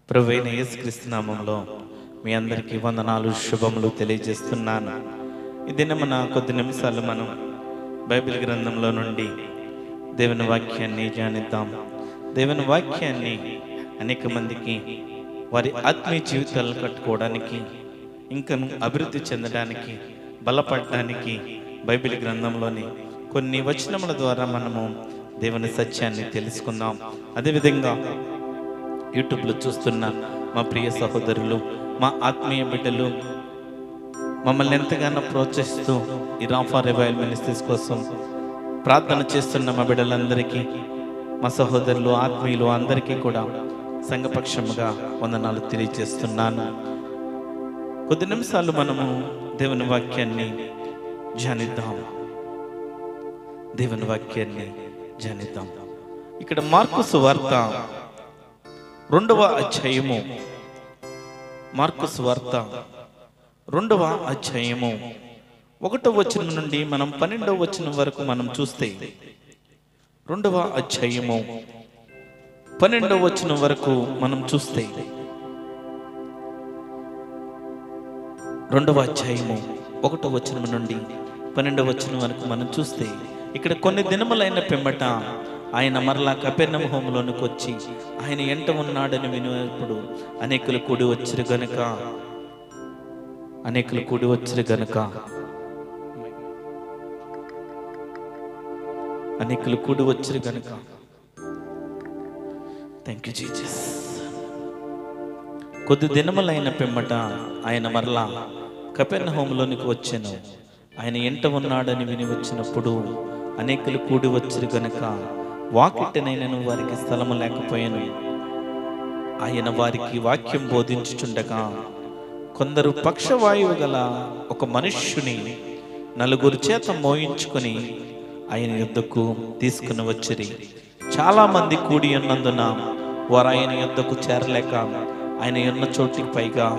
ప్రభువైన యేసుక్రీస్తు నామములో మీ అందరికీ వందనాలు, శుభములు తెలియజేస్తున్నాను. ఈ దినమున కొద్ది నిమిషాలు మనం బైబిల్ గ్రంథంలో నుండి దేవుని వాక్యాన్ని ధ్యానిద్దాం. దేవుని వాక్యాన్ని అనేక మందికి వారి ఆత్మీయ జీవితాలు కట్టుకోవడానికి, ఇంకా అభివృద్ధి చెందడానికి, బలపడడానికి బైబిల్ గ్రంథంలోని కొన్ని వచనముల ద్వారా మనము దేవుని సత్యాన్ని తెలుసుకుందాం. అదేవిధంగా యూట్యూబ్లో చూస్తున్న మా ప్రియ సహోదరులు, మా ఆత్మీయ బిడ్డలు, మమ్మల్ని ఎంతగానో ప్రోత్సహిస్తూ ఈ రాఫా రివైవల్ మినిస్ట్రీస్ కోసం ప్రార్థన చేస్తున్న మా బిడ్డలందరికీ, మా సహోదరులు, ఆత్మీయులు అందరికీ కూడా సంఘపక్షముగా వందనాలు తెలియజేస్తున్నాను. కొద్ది నిమిషాలు మనము దేవుని వాక్యాన్ని ధ్యానిద్దాం. దేవుని వాక్యాన్ని ధ్యానిద్దాం. ఇక్కడ మార్కు సువార్త 2వ అధ్యాయము, మార్కు సువార్త 2వ అధ్యాయము 1వ వచనం నుండి మనం 12వ వచనం వరకు మనం చూస్తే, 2వ అధ్యాయము 12వ వచనం వరకు మనం చూస్తే, 2వ అధ్యాయము 1వ వచనం నుండి 12వ వచనం వరకు మనం చూస్తే, ఇక్కడ కొన్ని దినములైన పిమ్మట ఆయన మరలా కపెర్నహూములోనికి వచ్చి ఆయన ఎంట ఉన్నాడని వినినప్పుడు అనేకులు కూడి వచ్చిరు గనుక థ్యాంక్ యూ జీసస్. కొద్ది దినములైన పిమ్మట ఆయన మరలా కపెర్నహూములోనికి వచ్చెను. ఆయన ఎంట ఉన్నాడని విని వచ్చినప్పుడు అనేకులు కూడి వచ్చిరు గనుక వాకిట్టనైనను వారికి స్థలము లేకపోయాను. ఆయన వారికి వాక్యం బోధించుచుండగా కొందరు పక్షవాయువు గల ఒక మనుష్యుని 4 చేత మోయించుకొని ఆయన యొద్దకు తీసుకుని వచ్చిరి. చాలా మంది కూడి ఉన్నందున వారు ఆయన యొద్దకు చేరలేక ఆయన ఉన్న చోటికి పైగా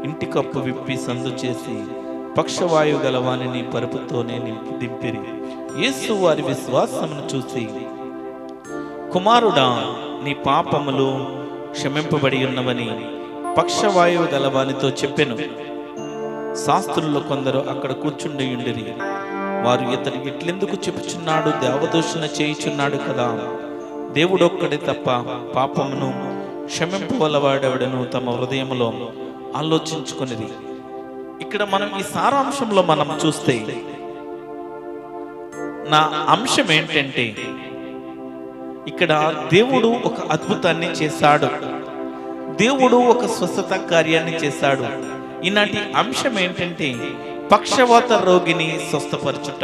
ఇంటి కప్పు విప్పి సందు చేసి పక్షవాయువు గల వానిని పరుపుతోనే దింపిరి. యేసు వారి విశ్వాసమును చూసి, కుమారుడా, నీ పాపములు క్షమింపబడి ఉన్నవని పక్షవాయువు గలవానితో చెప్పెను. శాస్త్రుల్లో కొందరు అక్కడ కూర్చుండి ఉండిరి. వారు ఇతడు ఇట్లెందుకు చెప్పుచున్నాడు? దేవదూషణ చేయుచున్నాడు కదా. దేవుడొక్కడే తప్ప పాపమును క్షమింపవలవాడెవడను తమ హృదయములో ఆలోచించుకొనిది. ఇక్కడ మనం ఈ సారాంశంలో మనం చూస్తే, నా అంశం ఏంటంటే, ఇక్కడ దేవుడు ఒక అద్భుతాన్ని చేశాడు. దేవుడు ఒక స్వస్థత కార్యాన్ని చేశాడు. ఈనాటి అంశం ఏంటంటే పక్షవాత రోగిని స్వస్థపరచుట.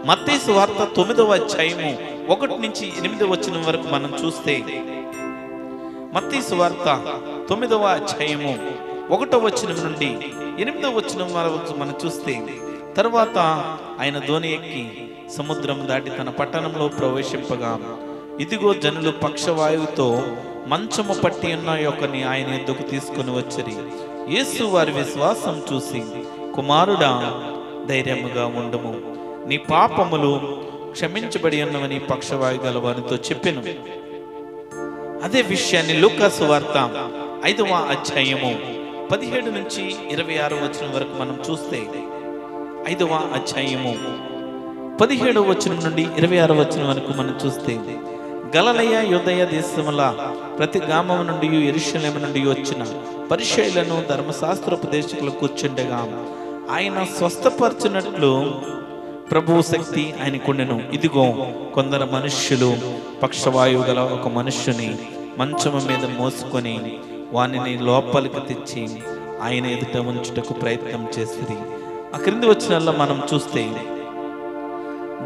మత్తయి సువార్త 9వ అధ్యాయము 1 నుంచి 8వ వచనం వరకు మనం చూస్తే, మత్తయి సువార్త 9వ అధ్యాయము 1వ వచనం నుండి 8వ వచనం వరకు మనం చూస్తే, తర్వాత ఆయన దోణి ఎక్కి సముద్రం దాటి తన పట్టణంలో ప్రవేశింపగా, ఇదిగో జనులు పక్షవాయువుతో మంచము పట్టి ఉన్న యొక్కని ఆయన ఎద్దుకు తీసుకుని వచ్చిరి. యేసు వారి విశ్వాసం చూసి, కుమారుడా, ధైర్యముగా ఉండుము, నీ పాపములు క్షమించబడి ఉన్నవని పక్షవాయు గలవానితో చెప్పెను. అదే విషయాన్ని లూకా సువార్త 5వ అధ్యాయము 17 నుంచి 26వ వచనం వరకు మనం చూస్తే, 5వ అధ్యాయము 17వ వచనం నుండి 26వ వచనం వరకు మనం చూస్తే, గలిలయ యూదయ దేశముల ప్రతి గ్రామము నుండి యెరూషలేము నుండి వచ్చిన పరిసయ్యులను ధర్మశాస్త్రోపదేశకులు కూర్చుండగా ఆయన స్వస్థపరచునట్లు ప్రభువు శక్తి ఆయనకుండెను. ఇదిగో కొందరు మనుష్యులు పక్షవాయువు గల ఒక మనుష్యుని మంచము మీద మోసుకొని వానిని లోపలికి తెచ్చి ఆయన ఎదుట ఉంచుటకు ప్రయత్నం చేసిరి. ఆ క్రింది వచనాల్లో మనం చూస్తే,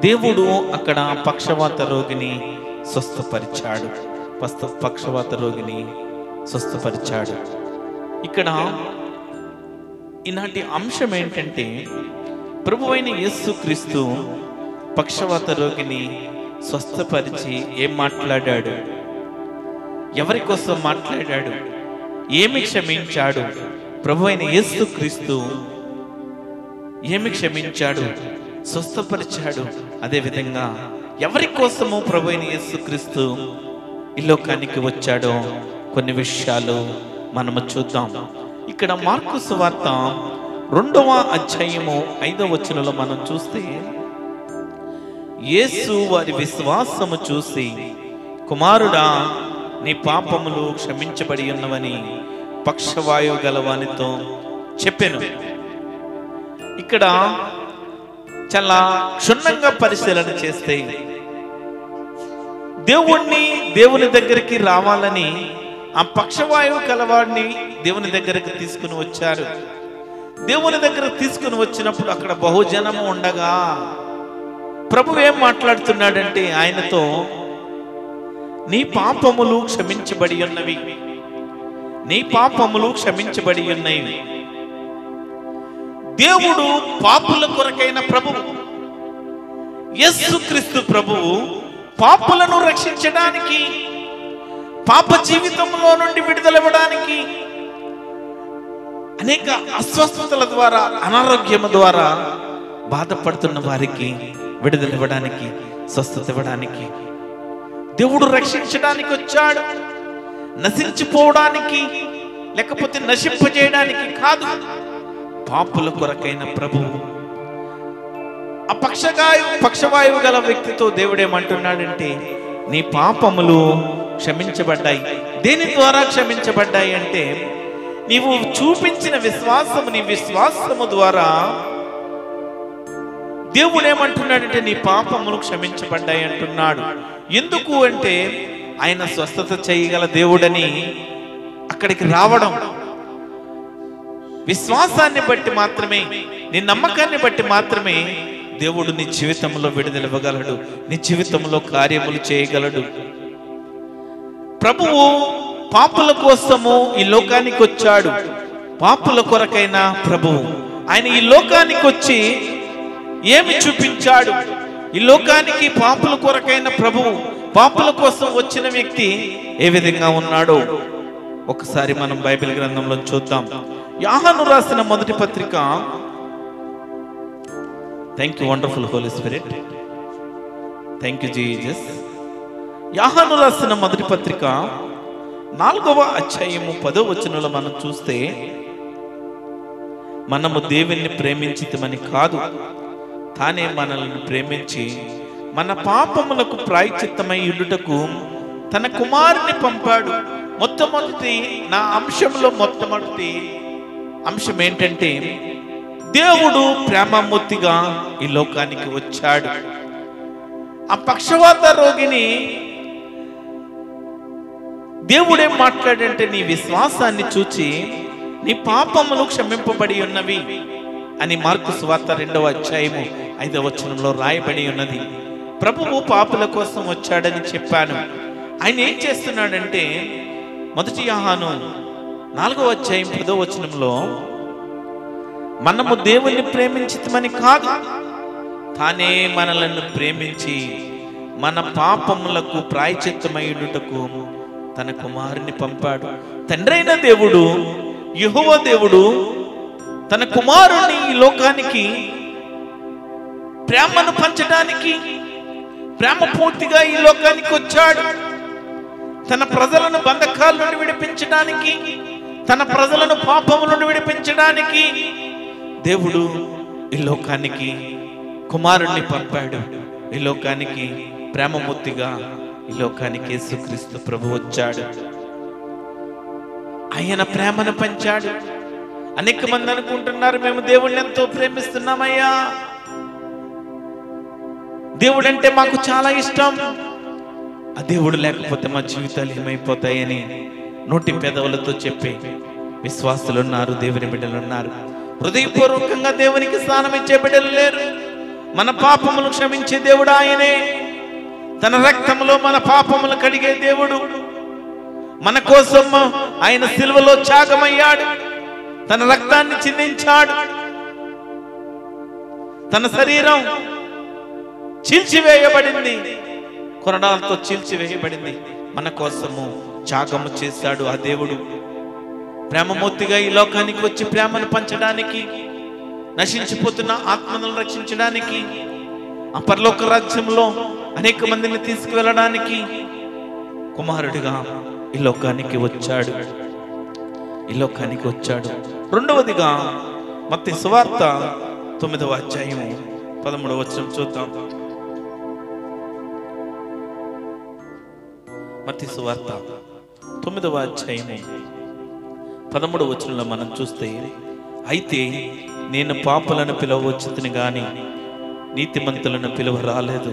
దేవుడు అక్కడ పక్షవాత రోగిని స్వస్థపరిచాడు. ఇక్కడ ఈనాటి అంశం ఏంటంటే, ప్రభువైన యేసుక్రీస్తు పక్షవాత రోగిని స్వస్థపరిచి ఏం మాట్లాడాడు, ఎవరి కోసం మాట్లాడాడు, ఏమి క్షమించాడు, ప్రభువైన యేసుక్రీస్తు ఏమి క్షమించాడు, స్వస్థపరిచాడు, అదేవిధంగా ఎవరి కోసము ప్రభువైన యేసుక్రీస్తు ఈ లోకానికి వచ్చాడో కొన్ని విషయాలు మనము చూద్దాం. ఇక్కడ మార్కు సువార్త 2వ అధ్యాయము 5వ వచనంలో మనం చూస్తే, యేసు వారి విశ్వాసము చూసి, కుమారుడా, నీ పాపములు క్షమించబడి ఉన్నవని పక్షవాయువు గలవానితో చెప్పెను. ఇక్కడ చాలా క్షుణ్ణంగా పరిశీలన చేస్తే, దేవుని దగ్గరికి రావాలని ఆ పక్షవాయువు కలవాడిని దేవుని దగ్గరికి తీసుకుని వచ్చారు. దేవుని దగ్గర తీసుకుని వచ్చినప్పుడు అక్కడ బహుజనము ఉండగా ప్రభు ఏం మాట్లాడుతున్నాడంటే ఆయనతో, నీ పాపములు క్షమించబడి ఉన్నవి, నీ పాపములు క్షమించబడి ఉన్నవి. దేవుడు పాపుల కొరకైన ప్రభువు, యేసుక్రీస్తు ప్రభువు పాపులను రక్షించడానికి, పాప జీవితంలో నుండి విడుదలవ్వడానికి, అనేక అస్వస్థతల ద్వారా, అనారోగ్యం ద్వారా బాధపడుతున్న వారికి విడుదలవ్వడానికి, స్వస్థత ఇవ్వడానికి దేవుడు రక్షించడానికి వచ్చాడు. నశించిపోవడానికి లేకపోతే నశింపజేయడానికి కాదు, పాపుల కొరకైన ప్రభువు. ఆ పక్షవాయువు గల వ్యక్తితో దేవుడేమంటున్నాడంటే, నీ పాపములు క్షమించబడ్డాయి. దేని ద్వారా క్షమించబడ్డాయి అంటే, నీవు చూపించిన విశ్వాసము, నీ విశ్వాసము ద్వారా దేవుడు ఏమంటున్నాడంటే నీ పాపములు క్షమించబడ్డాయి అంటున్నాడు. ఎందుకు అంటే ఆయన స్వస్థత చేయగల దేవుడని అక్కడికి రావడం, విశ్వాసాన్ని బట్టి మాత్రమే, నీ నమ్మకాన్ని బట్టి మాత్రమే దేవుడు నీ జీవితంలో విడుదలవ్వగలడు, నీ జీవితంలో కార్యములు చేయగలడు. ప్రభువు పాపుల కోసము ఈ లోకానికి వచ్చాడు, పాపుల కొరకైన ప్రభువు. ఆయన ఈ లోకానికి వచ్చి ఏమి చూపించాడు? ఈ లోకానికి పాపుల కొరకైన ప్రభువు, పాపుల కోసం వచ్చిన వ్యక్తి ఏ విధంగా ఉన్నాడో ఒకసారి మనం బైబిల్ గ్రంథంలో చూద్దాం. యోహాను రాసిన మొదటి పత్రిక, thank you wonderful Holy Spirit, thank you Jesus. యోహాను రాసిన మొదటి పత్రిక 4వ అధ్యాయము 10వ వచనంలో మనం చూస్తే, మనము దేవుణ్ణి ప్రేమించితమని కాదు, తానే మనల్ని ప్రేమించి మన పాపములకు ప్రాయశ్చిత్తమై ఉండుటకు తన కుమారుని పంపాడు. నా అంశంలో మొట్టమొదటి అంశం ఏంటంటే, దేవుడు ప్రేమమూర్తిగా ఈ లోకానికి వచ్చాడు. ఆ పక్షవాత రోగిని దేవుడేం మాట్లాడంటే, నీ విశ్వాసాన్ని చూచి నీ పాపములు క్షమింపబడి ఉన్నవి అని మార్కు సువార్త 2వ అధ్యాయము 5వ వచనంలో రాయబడి ఉన్నది. ప్రభువు పాపుల కోసం వచ్చాడని చెప్పాను. ఆయన ఏం చేస్తున్నాడంటే, మొదటి యోహాను 4వ అధ్యాయం 10వ వచనంలో, మనము దేవుణ్ణి ప్రేమించితమని కాదు, తానే మనలను ప్రేమించి మన పాపములకు ప్రాయశ్చిత్తమయ్యుటకు తన కుమారుని పంపాడు. తండ్రైన దేవుడు, యెహోవా దేవుడు తన కుమారుని ఈ లోకానికి ప్రేమను పంచడానికి, ప్రేమ పూర్తిగా ఈ లోకానికి వచ్చాడు. తన ప్రజలను బంధకాల నుండి విడిపించడానికి, తన ప్రజలను పాపముల నుండి విడిపించడానికి దేవుడు ఈ లోకానికి కుమారుణ్ణి పంపాడు. ఈ లోకానికి ప్రేమమూర్తిగా ఈ లోకానికి యేసుక్రీస్తు ప్రభు వచ్చాడు. ఆయన ప్రేమను పంచాడు. అనేక మంది అనుకుంటున్నారు, మేము దేవుడిని ఎంతో ప్రేమిస్తున్నామయ్యా, దేవుడు అంటే మాకు చాలా ఇష్టం, ఆ దేవుడు లేకపోతే మా జీవితాలు ఏమైపోతాయని నోటి పెదవులతో చెప్పే విశ్వాసులు ఉన్నారు, దేవుని బిడ్డలు ఉన్నారు. హృదయపూర్వకంగా దేవునికి స్థానం ఇచ్చే బిడ్డలు లేరు. మన పాపములు క్షమించే దేవుడు ఆయనే. తన రక్తంలో మన పాపములు కడిగే దేవుడు. మన కోసం ఆయన సిలువలో త్యాగమయ్యాడు. తన రక్తాన్ని చిందించాడు. తన శరీరం చీల్చివేయబడింది, కొరడాలతో చీల్చివేయబడింది. మన కోసము త్యాగము చేశాడు ఆ దేవుడు. ప్రేమమూర్తిగా ఈ లోకానికి వచ్చి ప్రేమను పంచడానికి, నశించిపోతున్న ఆత్మలను రక్షించడానికి, ఆ పరలోక రాజ్యంలో అనేక మందిని తీసుకువెళ్ళడానికి కుమారుడిగా ఈ లోకానికి వచ్చాడు. రెండవదిగా మత్తయి సువార్త 9వ అధ్యాయము 13వ వచనం చూద్దాం. మత్తయి సువార్త 9వ అధ్యాయము 13వ వచనంలో మనం చూస్తే, అయితే నేను పాపులను పిలవవచ్చును గాని నీతిమంతులను పిలువ రాలేదు.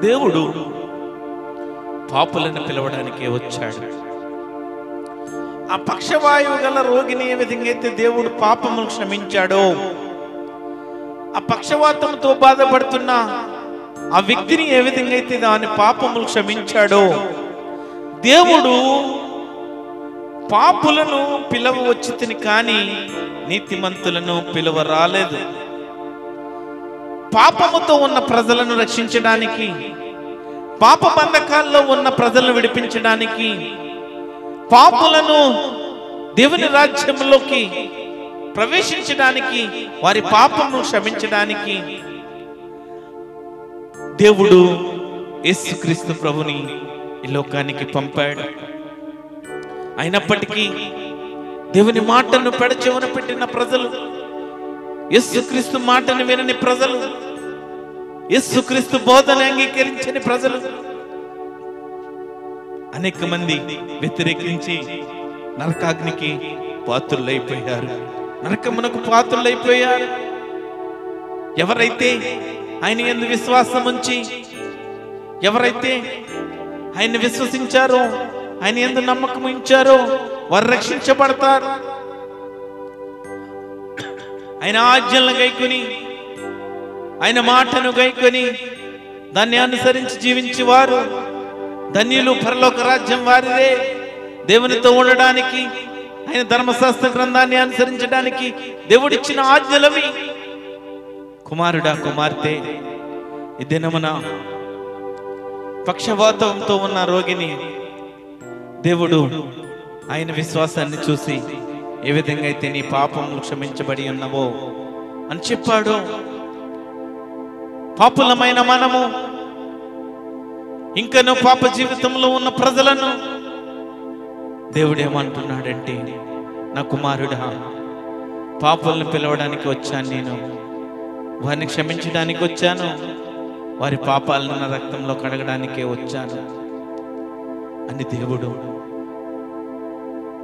దేవుడు పాపులను పిలవడానికే వచ్చాడు. ఆ పక్షవాయువు గల రోగిని ఏ విధంగా అయితే దేవుడు పాపమును క్షమించాడో, ఆ పక్షవాతంతో బాధపడుతున్న ఆ వ్యక్తిని ఏ విధంగా అయితే దాని పాపములు క్షమించాడో, దేవుడు పాపులను పిలవవచ్చును కానీ నీతిమంతులను పిలువ రాలేదు. పాపముతో ఉన్న ప్రజలను రక్షించడానికి, పాప బంధకాల్లో ఉన్న ప్రజలను విడిపించడానికి, పాపులను దేవుని రాజ్యంలోకి ప్రవేశించడానికి, వారి పాపమును క్షమించడానికి దేవుడు యేసుక్రీస్తు ప్రభుని ఈ లోకానికి పంపాడు. అయినప్పటికీ దేవుని మాటను పెడచెవిన పెట్టిన ప్రజలు, యేసుక్రీస్తు మాటను వినని ప్రజలు, యేసుక్రీస్తు బోధన అంగీకరించని ప్రజలు, అనేక మంది వ్యతిరేకించి నరకాగ్నికి పాత్రులైపోయారు, నరకమునకు పాత్రులైపోయారు. ఎవరైతే ఆయన యందు విశ్వాసం ఉంచి, ఎవరైతే ఆయన విశ్వసించారో, ఆయన యందు నమ్మకం ఉంచారో వారు రక్షించబడతారు. ఆయన ఆజ్ఞలను గైకొని, ఆయన మాటను గైకొని దాన్ని అనుసరించి జీవించి వారు ధన్యులు. పరలోక రాజ్యం వారిదే. దేవునితో ఉండడానికి, ఆయన ధర్మశాస్త్ర గ్రంథాన్ని అనుసరించడానికి దేవుడిచ్చిన ఆజ్ఞలవి. కుమారుడా, కుమార్తె, ఈ దినమున పక్షవాతంతో ఉన్న రోగిని దేవుడు ఆయన విశ్వాసాన్ని చూసి ఏ విధంగా అయితే నీ పాపములు క్షమించబడి ఉన్నవో అని చెప్పాడు. పాపులమైన మనము, ఇంకనూ పాప జీవితంలో ఉన్న ప్రజలను దేవుడు ఏమంటున్నాడంటే, నా కుమారుడా, పాపులను పిలవడానికి వచ్చాను, నేను వారిని క్షమించడానికి వచ్చాను, వారి పాపాలను నా రక్తంలో కడగడానికే వచ్చాను అని దేవుడు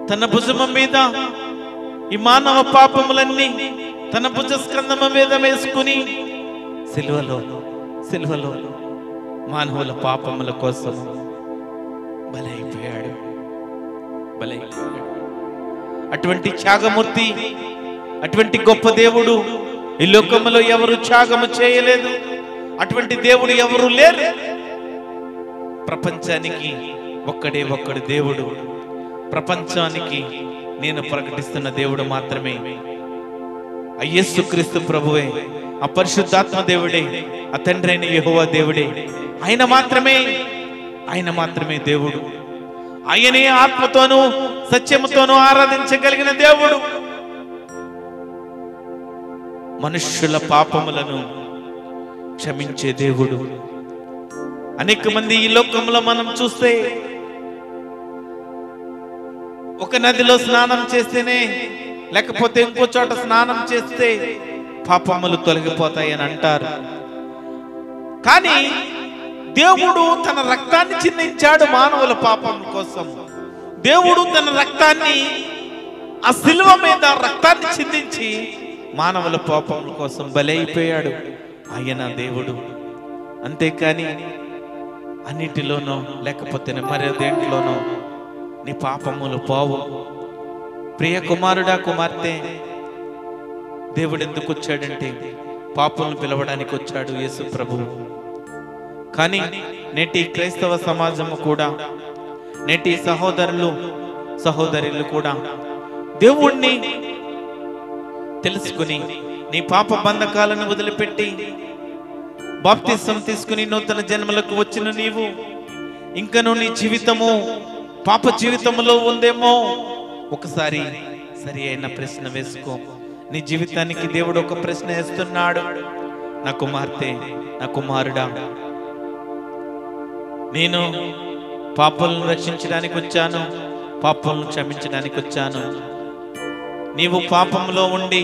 తన భుజం మీద ఈ మానవ పాపములన్నీ తన భుజ స్కంధము మీద వేసుకుని సిలువలో మానవుల పాపముల కోసం బలైపోయాడు. అటువంటి త్యాగమూర్తి, అటువంటి గొప్ప దేవుడు ఈ లోకములో ఎవరు త్యాగము చేయలేదు. అటువంటి దేవుడు ఎవరు లేరు. ప్రపంచానికి ఒక్కడు దేవుడు. ప్రపంచానికి నేను ప్రకటిస్తున్న దేవుడు మాత్రమే ఆ యేసుక్రీస్తు ప్రభువే, ఆ పరిశుద్ధాత్మ దేవుడే, ఆ తండ్రి అయిన యెహోవా దేవుడే. ఆయన మాత్రమే దేవుడు. ఆయనే ఆత్మతోనూ సత్యముతోనూ ఆరాధించగలిగిన దేవుడు. మనుష్యుల పాపములను క్షమించే దేవుడు. అనేక మంది ఈ లోకంలో మనం చూస్తే ఒక నదిలో స్నానం చేస్తేనే, లేకపోతే ఇంకో చోట స్నానం చేస్తే పాపములు తొలగిపోతాయని అంటారు. కానీ దేవుడు తన రక్తాన్ని చిందించాడు మానవుల పాపం కోసం. దేవుడు తన రక్తాన్ని ఆ సిలువ మీద రక్తాన్ని చిందించి మానవుల పాపముల కోసం బలైపోయాడు. ఆయన దేవుడు. అంతేకాని అన్నిటిలోనో లేకపోతే మరో దేంట్లోనో నీ పాపములు పోవు. ప్రియ కుమారుడా, కుమార్తె, దేవుడు ఎందుకు వచ్చాడంటే పాపులను పిలవడానికి వచ్చాడు యేసు ప్రభువు. కానీ నేటి క్రైస్తవ సమాజము కూడా, నేటి సహోదరులు సహోదరులు కూడా దేవుణ్ణి తెలుసుకుని నీ పాప బంధకాలను వదిలిపెట్టి బాప్తిసం తీసుకుని నూతన జన్మలకు వచ్చిన నీవు ఇంకను నీ జీవితము పాప జీవితంలో ఉందేమో ఒకసారి సరి అయిన ప్రశ్న వేసుకో. నీ జీవితానికి దేవుడు ఒక ప్రశ్న వేస్తున్నాడు. నా కుమార్తె, నా కుమారుడా, నేను పాపాలను రక్షించడానికి వచ్చాను, పాపాలను క్షమించడానికి వచ్చాను. నీవు పాపంలో ఉండి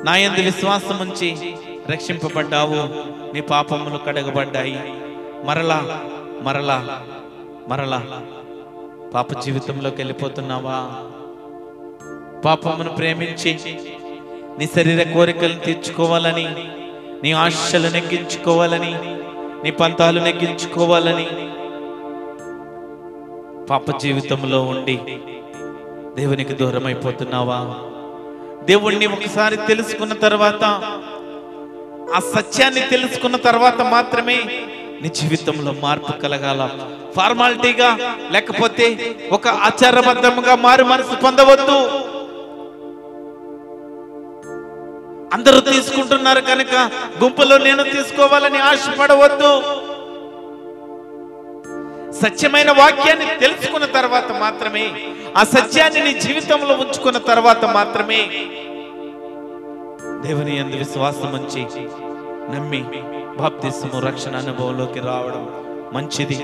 నా యందు విశ్వాసం ఉంచి రక్షింపబడ్డావు. నీ పాపములు కడగబడ్డాయి. మరలా మరలా మరలా పాప జీవితంలోకి వెళ్ళిపోతున్నావా? పాపమును ప్రేమించి నీ శరీర కోరికలను తీర్చుకోవాలని, నీ ఆశలు నెగ్గించుకోవాలని, నీ పంతాలు నెగ్గించుకోవాలని పాప జీవితంలో ఉండి దేవునికి దూరం అయిపోతున్నావా? దేవుణ్ణి ఒకసారి తెలుసుకున్న తర్వాత, ఆ సత్యాన్ని తెలుసుకున్న తర్వాత మాత్రమే నీ జీవితంలో మార్పు కలగాల. ఫార్మాలిటీగా లేకపోతే ఒక ఆచారబద్ధంగా మారు మనసు పొందవద్దు. అందరూ తీసుకుంటున్నారు కనుక గుంపులో నేను తీసుకోవాలని ఆశపడవద్దు. సత్యమైన వాక్యాన్ని తెలుసుకున్న తర్వాత మాత్రమే, ఆ సత్యాన్ని నీ జీవితంలో ఉంచుకున్న తర్వాత మాత్రమే దేవుని యందు విశ్వాసం ఉంచి నమ్మి బాప్తిస్మము రక్షణ అనుభవంలోకి రావడం మంచిది.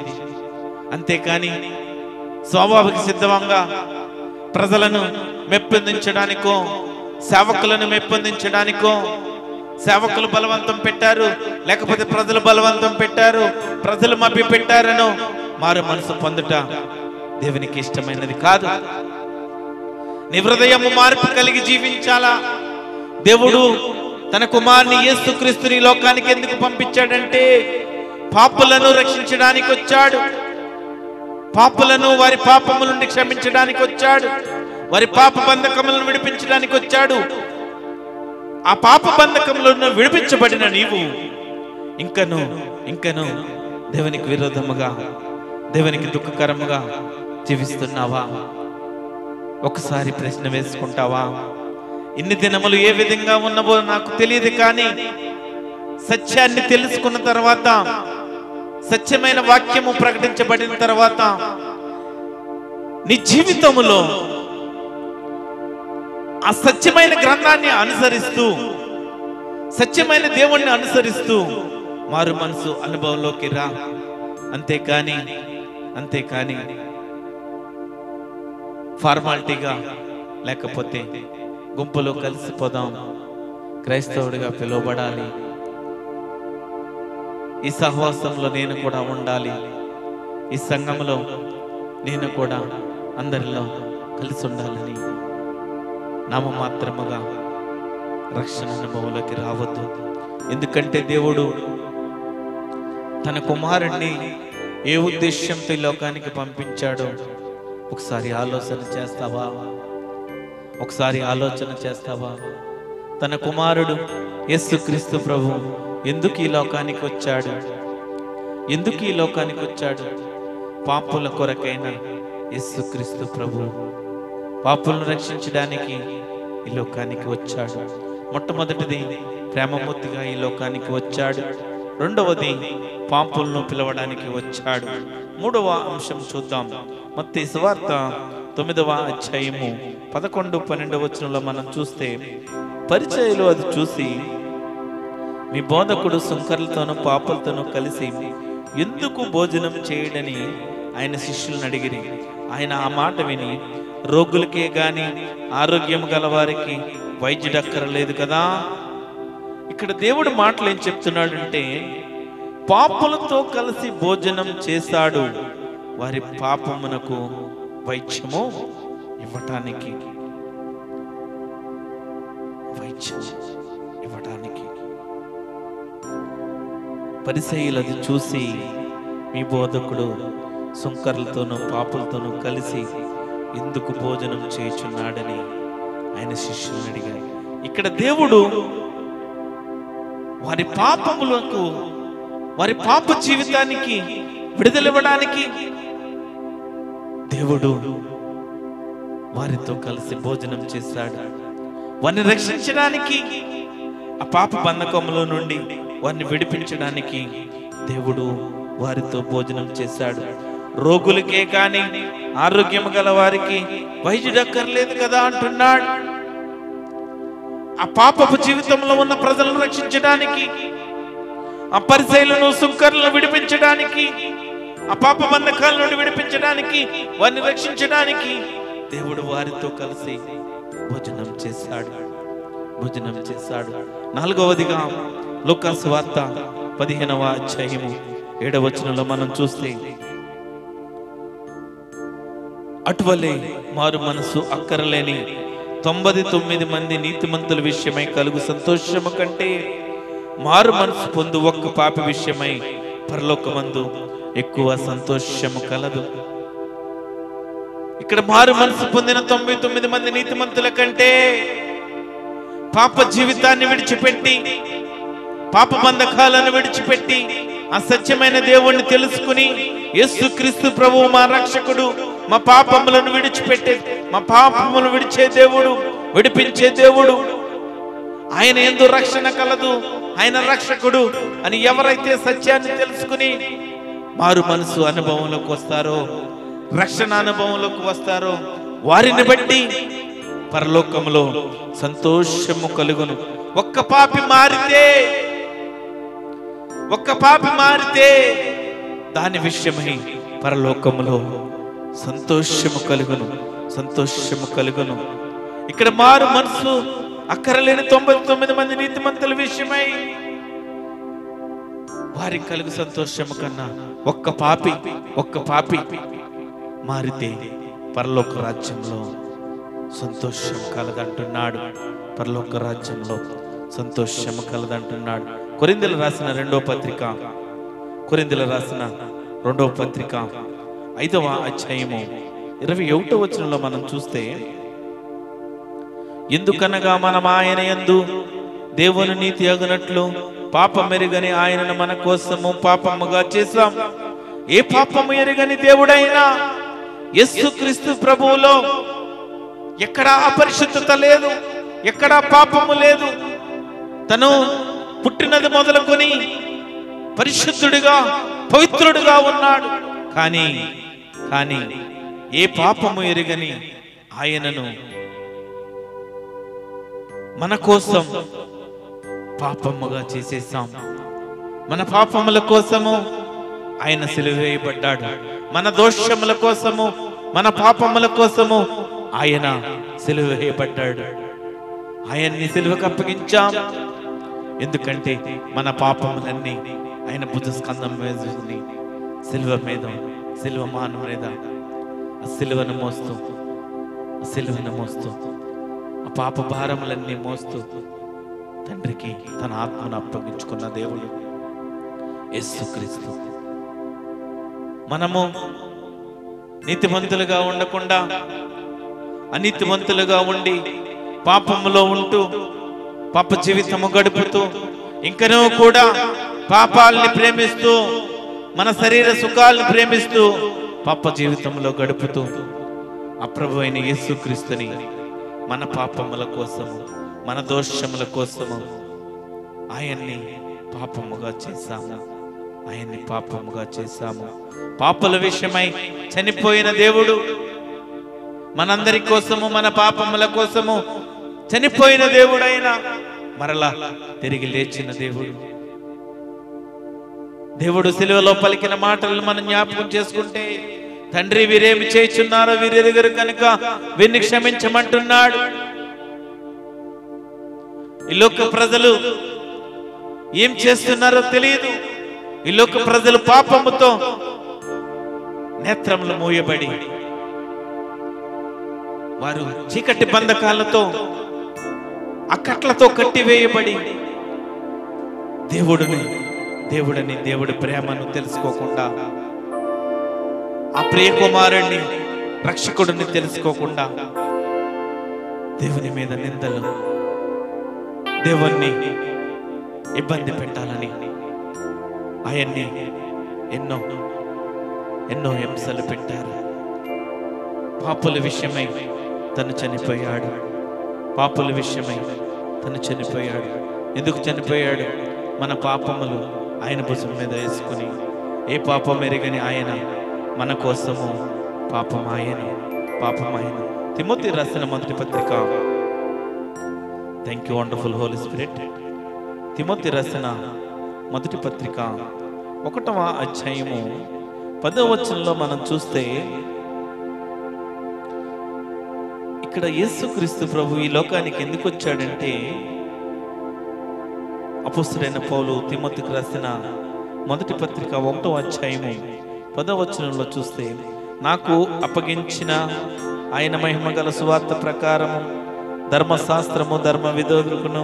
అంతేకాని స్వాభావిక సిద్ధంగా ప్రజలను మెప్పొందించడానికో, సేవకులను మెప్పొందించడానికో, సేవకులు బలవంతం పెట్టారు, లేకపోతే ప్రజలు బలవంతం పెట్టారు, ప్రజలు మభ్య పెట్టారనో మారు మనసు పొందుట దేవునికి ఇష్టమైనది కాదు. నీ హృదయము మార్పు కలిగి జీవించాలా. దేవుడు తన కుమారుని యేసుక్రీస్తుని లోకానికి ఎందుకు పంపించాడంటే పాపులను రక్షించడానికి వచ్చాడు. పాపులను వారి పాపముల నుండి క్షమించడానికి వచ్చాడు. వారి పాప బంధకములను విడిపించడానికి వచ్చాడు. ఆ పాప బంధకములను విడిపించబడిన నీవు ఇంకను దేవునికి విరోధముగా, దేవునికి దుఃఖకరముగా జీవిస్తున్నావా? ఒకసారి ప్రశ్న వేసుకుంటావా? ఇన్ని దినములు ఏ విధంగా ఉన్నవో నాకు తెలియదు, కానీ సత్యాన్ని తెలుసుకున్న తర్వాత, సత్యమైన వాక్యము ప్రకటించబడిన తర్వాత నీ జీవితములో ఆ సత్యమైన గ్రంథాన్ని అనుసరిస్తూ, సత్యమైన దేవుణ్ణి అనుసరిస్తూ మారు మనసు అనుభవంలోకి రా. అంతేకాని ఫార్మాలిటీగా లేకపోతే గుంపులో కలిసిపోదాం, క్రైస్తవుడిగా పిలువబడాలి, ఈ సహవాసంలో నేను కూడా ఉండాలి, ఈ సంఘంలో నేను కూడా అందరిలో కలిసి ఉండాలని నామమాత్రముగా రక్షణ అనుభవంలోకి రావద్దు. ఎందుకంటే దేవుడు తన కుమారుణ్ణి ఏ ఉద్దేశంతో ఈ లోకానికి పంపించాడో ఒకసారి ఆలోచన చేస్తావా? తన కుమారుడు యేసుక్రీస్తు ప్రభు ఎందుకు ఈ లోకానికి వచ్చాడు? పాపుల కొరకైన యేసుక్రీస్తు ప్రభు పాపులను రక్షించడానికి ఈ లోకానికి వచ్చాడు. మొట్టమొదటిది ప్రేమమూర్తిగా ఈ లోకానికి వచ్చాడు. రెండవది పాపులను పిలవడానికి వచ్చాడు. మూడవ అంశం చూద్దాం. మత్తయి సువార్త 9వ అధ్యాయము 11-12 వచనంలో మనం చూస్తే, పరిచయులు అది చూసి, మీ బోధకుడు సుంకర్లతోనూ పాపులతోనూ కలిసి ఎందుకు భోజనం చేయడని ఆయన శిష్యులను అడిగిరి. ఆయన ఆ మాట విని, రోగులకే గాని ఆరోగ్యం గలవారికి వైద్యుడక్కరలేదు కదా. ఇక్కడ దేవుడు మాటలు ఏం చెప్తున్నాడంటే, పాపులతో కలిసి భోజనం చేశాడు వారి పాపమునకు వైద్యము ఇవ్వటానికి. పరిసయ్యులు అది చూసి, మీ బోధకుడు సుంకర్లతోనూ పాపులతోనూ కలిసి ఎందుకు భోజనం చేయుచున్నాడని ఆయన శిష్యులను అడిగారు. ఇక్కడ దేవుడు వారి పాపములకు, వారి పాప జీవితానికి విడుదలివ్వడానికి దేవుడు వారితో కలిసి భోజనం చేశాడు. వారిని రక్షించడానికి, ఆ పాప బంధకములో నుండి వారిని విడిపించడానికి దేవుడు వారితో భోజనం చేశాడు. రోగులకే కానీ ఆరోగ్యం గల వారికి వైద్యుడక్కర్లేదు కదా అంటున్నాడు. ఆ పాపపు జీవితంలో ఉన్న ప్రజలను రక్షించడానికి, ఆ పరిసయ్యులను సుంకరులను విడిపించడానికి, ఆ పాప బంధకాల నుండి విడిపించడానికి, వారిని రక్షించడానికి దేవుడు వారితో కలిసి భోజనం చేశాడు. 4వదిగా లూకా సువార్త 15వ అధ్యాయము 7వ వచనంలో మనం చూస్తే, అటువలే మారు మనసు అక్కరలేని 99 మంది నీతిమంతుల విషయమై కలుగు సంతోషము కంటే మారు మనసు పొందు ఒక్క పాపి విషయమై పరలోకమందు ఎక్కువ సంతోషము కలదు. ఇక్కడ మారు మనసు పొందిన 99 మంది నీతిమంతుల కంటే పాప జీవితాన్ని విడిచిపెట్టి, పాప బంధకాలను విడిచిపెట్టి, ఆ సత్యమైన దేవుణ్ణి తెలుసుకుని, యేసుక్రీస్తు ప్రభువు మా రక్షకుడు, మా పాపములను విడిచిపెట్టే, మా పాపములను విడిచే దేవుడు, విడిపించే దేవుడు, ఆయన యందు రక్షణ కలదు, ఆయన రక్షకుడు అని ఎవరైతే సత్యాన్ని తెలుసుకుని మారు మనసు అనుభవంలోకి వస్తారో, రక్షణ అనుభవంలోకి వస్తారో, వారిని బట్టి పరలోకములో సంతోషము కలుగును. ఒక్క పాపి మారితే దాని విషయమై పరలోకములో సంతోషము కలుగును. ఇక్కడ మారు మనసు అక్కరలేని 99 మంది నీతిమంతుల విషయమై వారికి కలుగు సంతోషము కన్నా ఒక్క పాపి మారితే పరలోక రాజ్యంలో సంతోషం కలదంటున్నాడు. పరలోక రాజ్యంలో సంతోషము కలదంటున్నాడు. కొరింథీయులకు రాసిన రెండవ పత్రిక 5వ అధ్యాయము 21వ వచనంలో మనం చూస్తే, ఎందుకనగా మనం ఆయన యందు దేవుని నీతి అగునట్లు పాపమెరుగని ఆయనను మన కోసము పాపముగా చేశాం. ఏ పాపము ఎరుగని దేవుడైనా యేసుక్రీస్తు ప్రభువులో ఎక్కడా అపరిశుద్ధత లేదు, ఎక్కడా పాపము లేదు. తను పుట్టినది మొదలుకొని పరిశుద్ధుడిగా, పవిత్రుడిగా ఉన్నాడు. కానీ ఏ పాపము ఎరుగని ఆయనను మన కోసం పాపముగా చేసేసాం. మన పాపముల కోసము ఆయన సిలువ వేయబడ్డాడు. మన దోషముల కోసము, మన పాపముల కోసము ఆయన సిలువ వేయబడ్డాడు. ఆయన్ని సిలువకు అప్పగించాం. ఎందుకంటే మన పాపములన్నీ ఆయన భుజస్కంధం వేసుకుని సిలువ మాను మీద ఆ సిలువను మోస్తూ ఆ పాప భారములన్నీ మోస్తూ తండ్రికి తన ఆత్మను అప్పగించుకున్న దేవుడు యేసుక్రీస్తు. మనము నీతిమంతులుగా ఉండకుండా అనీతిమంతులుగా ఉండి పాపములో ఉంటూ పాప జీవితము గడుపుతూ ఇంకనూ కూడా పాపాలని ప్రేమిస్తూ మన శరీర సుఖాలను ప్రేమిస్తూ పాప జీవితంలో గడుపుతూ అప్రభు అయిన యేసుక్రీస్తుని మన పాపముల కోసము, మన దోషముల కోసము ఆయన్ని పాపముగా చేశాము. పాపల విషయమై చనిపోయిన దేవుడు, మనందరి కోసము, మన పాపముల కోసము చనిపోయిన దేవుడైన మరలా తిరిగి లేచిన దేవుడు సిలువలో పలికిన మాటలను మనం జ్ఞాపకం చేసుకుంటే, తండ్రి వీరేమి చేయుచున్నారో వీరెరుగరు కనుక వీరిని క్షమించమంటున్నాడు. ఈ లోక ప్రజలు ఏం చేస్తున్నారో తెలియదు. ఈ లోక ప్రజలు పాపముతో నేత్రములు మూయబడి, వారు చీకటి బంధకాలతో, అక్కట్లతో కట్టివేయబడి దేవుడి ప్రేమను తెలుసుకోకుండా, ఆ ప్రియ కుమారుణ్ణి రక్షకుడిని తెలుసుకోకుండా దేవుని మీద నిందలు, దేవుణ్ణి ఇబ్బంది పెట్టాలని ఆయన్ని ఎన్నో ఎన్నో హింసలు పెట్టారు. పాపుల విషయమై తను చనిపోయాడు. పాపుల విషయమై తను చనిపోయాడు. ఎందుకు చనిపోయాడు? మన పాపములు ఆయన భుజం మీద వేసుకుని, ఏ పాపం ఎరగని ఆయన మన కోసము పాపమాయను. తిమోతి రాసిన మొదటి పత్రిక. Thank you wonderful Holy Spirit. తిమోతి రాసిన మొదటి పత్రిక 1వ అధ్యాయము 10వ వచనంలో మనం చూస్తే, ఇక్కడ యేసుక్రీస్తు ప్రభు ఈ లోకానికి ఎందుకు వచ్చాడంటే, అపోస్తలుడైన పౌలు తిమోతికి రాసిన మొదటి పత్రిక 1వ అధ్యాయము 10వ వచనంలో చూస్తే, నాకు అప్పగించిన ఆయన మహిమగల సువార్త ప్రకారము ధర్మశాస్త్రము ధర్మ విధోదులకును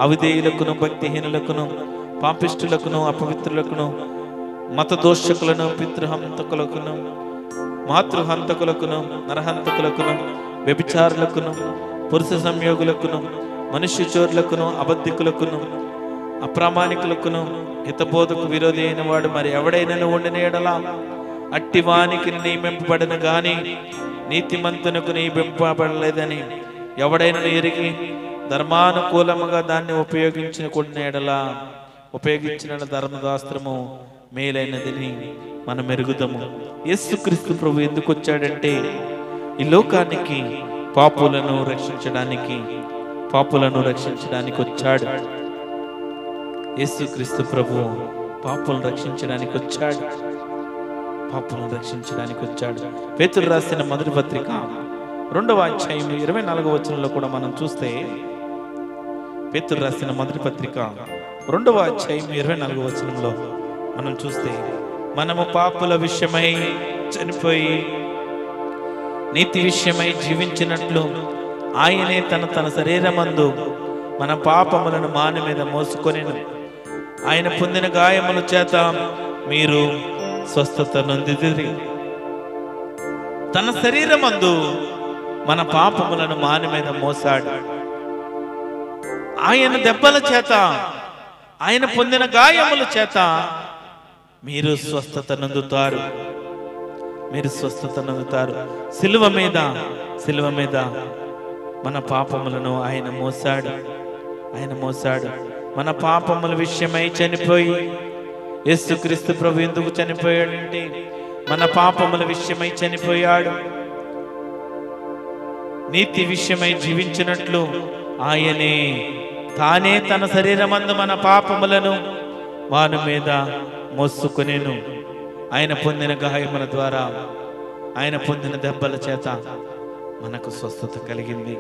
అవిధేయులకును భక్తిహీనులకును పాపిష్టులకును అపవిత్రులకును మతదోషకులను పితృహంతకులకును మాతృహంతకులకును నరహంతకులకును వ్యభిచారులకును పురుష సంయోగులకును మనుష్య చోరులకును అబద్ధికులకును అప్రామాణికులకును హితబోధకు విరోధి అయిన వాడు మరి ఎవడైనా ఉండిన ఎడల అట్టి వానికి నియమింపబడిన గాని నీతిమంతునకు నియమింపబడలేదని ఎవడైనా ఎరిగి ధర్మానుకూలముగా దాన్ని ఉపయోగించిన ధర్మశాస్త్రము మేలైనదని మనం ఎరుగుదాము. యేసుక్రీస్తు ప్రభు ఎందుకు వచ్చాడంటే, ఈ లోకానికి పాపులను రక్షించడానికి వచ్చాడు. యేసుక్రీస్తు ప్రభు పాపులను రక్షించడానికి వచ్చాడు. పేతురు రాసిన మొదటి పత్రిక 2వ అధ్యాయం 24వ వచనంలో కూడా మనం చూస్తే, పేతురు రాసిన మొదటి పత్రిక 2వ అధ్యాయం 24వ వచనంలో మనం చూస్తే, మనము పాపుల విషయమై చనిపోయి నీతి విషయమై జీవించినట్లు ఆయనే తన శరీరమందు మన పాపములను మాని మీద మోసుకొనెను. ఆయన పొందిన గాయముల చేత మీరు స్వస్థత నొందితిరి. తన శరీరమందు మన పాపములను మాని మీద మోసాడు. ఆయన దెబ్బల చేత, ఆయన పొందిన గాయముల చేత మీరు స్వస్థత నొందుతారు. సిలువ మీద మన పాపములను ఆయన మోసాడు. మన పాపముల విషయమై చనిపోయి, యేసుక్రీస్తు ప్రభు ఎందుకు చనిపోయాడంటే మన పాపముల విషయమై చనిపోయాడు. నీతి విషయమై జీవించినట్లు తానే తన శరీరమందు మన పాపములను వాని మీద మోసుకొనెను. ఆయన పొందిన గాయముల ద్వారా, ఆయన పొందిన దెబ్బల చేత మనకు స్వస్థత కలిగింది.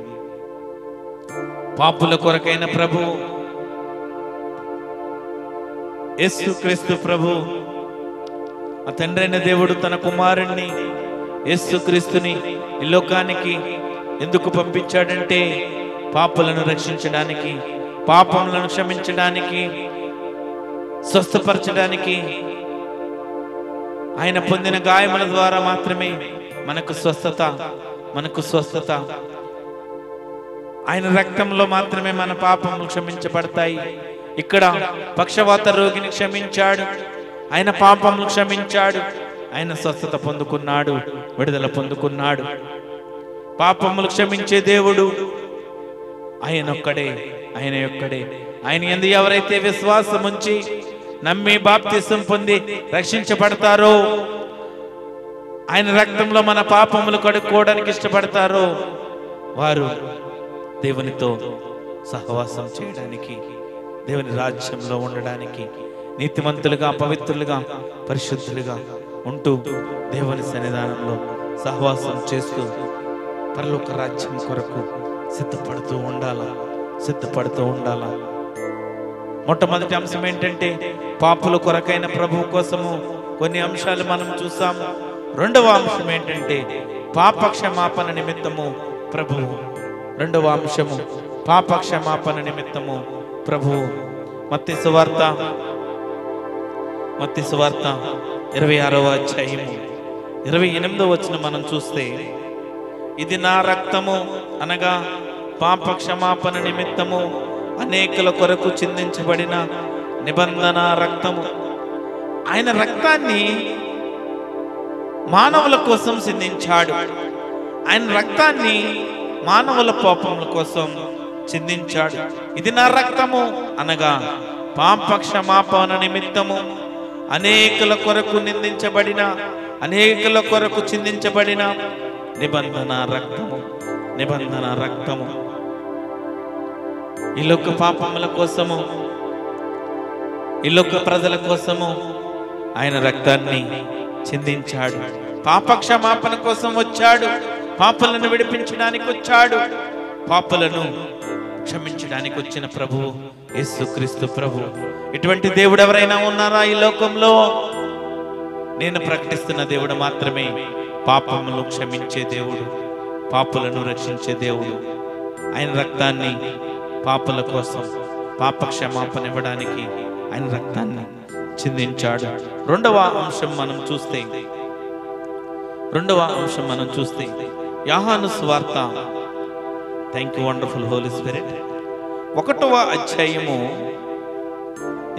పాపుల కొరకైన ప్రభు యేసుక్రీస్తు ప్రభు, ఆ తండ్రైన దేవుడు తన కుమారుణ్ణి యేసుక్రీస్తుని ఈ లోకానికి ఎందుకు పంపించాడంటే, పాపులను రక్షించడానికి, పాపములను క్షమించడానికి, స్వస్థపరచడానికి. ఆయన పొందిన గాయముల ద్వారా మాత్రమే మనకు స్వస్థత. ఆయన రక్తంలో మాత్రమే మన పాపములు క్షమించబడతాయి. ఇక్కడ పక్షవాత రోగిని క్షమించాడు, ఆయన పాపములు క్షమించాడు, ఆయన స్వస్థత పొందుకున్నాడు, విడుదల పొందుకున్నాడు. పాపములు క్షమించే దేవుడు ఆయన ఒక్కడే. ఆయన యందు ఎవరైతే విశ్వాసం ఉంచి నమ్మి బాప్తిసం పొంది రక్షించబడతారో, ఆయన రక్తంలో మన పాపములు కడుక్కోవడానికి ఇష్టపడతారో, వారు దేవునితో సహవాసం చేయడానికి, దేవుని రాజ్యంలో ఉండడానికి, నీతిమంతులుగా పవిత్రులుగా పరిశుద్ధులుగా ఉంటూ దేవుని సన్నిధానంలో సహవాసం చేస్తూ పరలోక రాజ్యం కొరకు సిద్ధపడుతూ ఉండాలా. మొట్టమొదటి అంశం ఏంటంటే, పాపుల కొరకైన ప్రభువు కోసము కొన్ని అంశాలు మనం చూసాము. రెండవ అంశం ఏంటంటే, పాపక్షమాపణ నిమిత్తము ప్రభువు. రెండవ అంశము పాపక్షమాపణ నిమిత్తము ప్రభువు. మత్తయి సువార్త 26వ అధ్యాయము 28వ వచనం మనం చూస్తే, ఇది నా రక్తము అనగా పాప క్షమాపణ నిమిత్తము అనేకుల కొరకు చిందించబడిన నిబంధన రక్తము. ఆయన రక్తాన్ని మానవుల కోసం చిందించాడు. ఆయన రక్తాన్ని మానవుల పాపముల కోసం చిందించాడు. ఇది నా రక్తము అనగా పాప క్షమాపణ నిమిత్తము అనేకుల కొరకు నిందించబడిన, అనేకుల కొరకు చిందించబడిన నిబంధన రక్తము. నిబంధన రక్తము ఈ లోక పాపముల కోసము, ఈ లోక ప్రజల కోసము ఆయన రక్తాన్ని చిందించాడు. పాప క్షమాపణ కోసం వచ్చాడు. పాపలను విడిపించడానికి వచ్చాడు. పాపలను క్షమించడానికి వచ్చిన ప్రభువు యేసుక్రీస్తు ప్రభు. ఇటువంటి దేవుడు ఎవరైనా ఉన్నారా ఈ లోకంలో? నేను ప్రకటిస్తున్న దేవుడు మాత్రమే పాపములను క్షమించే దేవుడు, పాపులను రక్షించే దేవుడు. ఆయన రక్తాన్ని పాపుల కోసం పాప క్షమాపణ ఇవ్వడానికి ఆయన రక్తాన్ని చిందించాడు. రెండవ అంశం మనం చూస్తే యోహాను సువార్త, thank you wonderful Holy Spirit, 1వ అధ్యాయము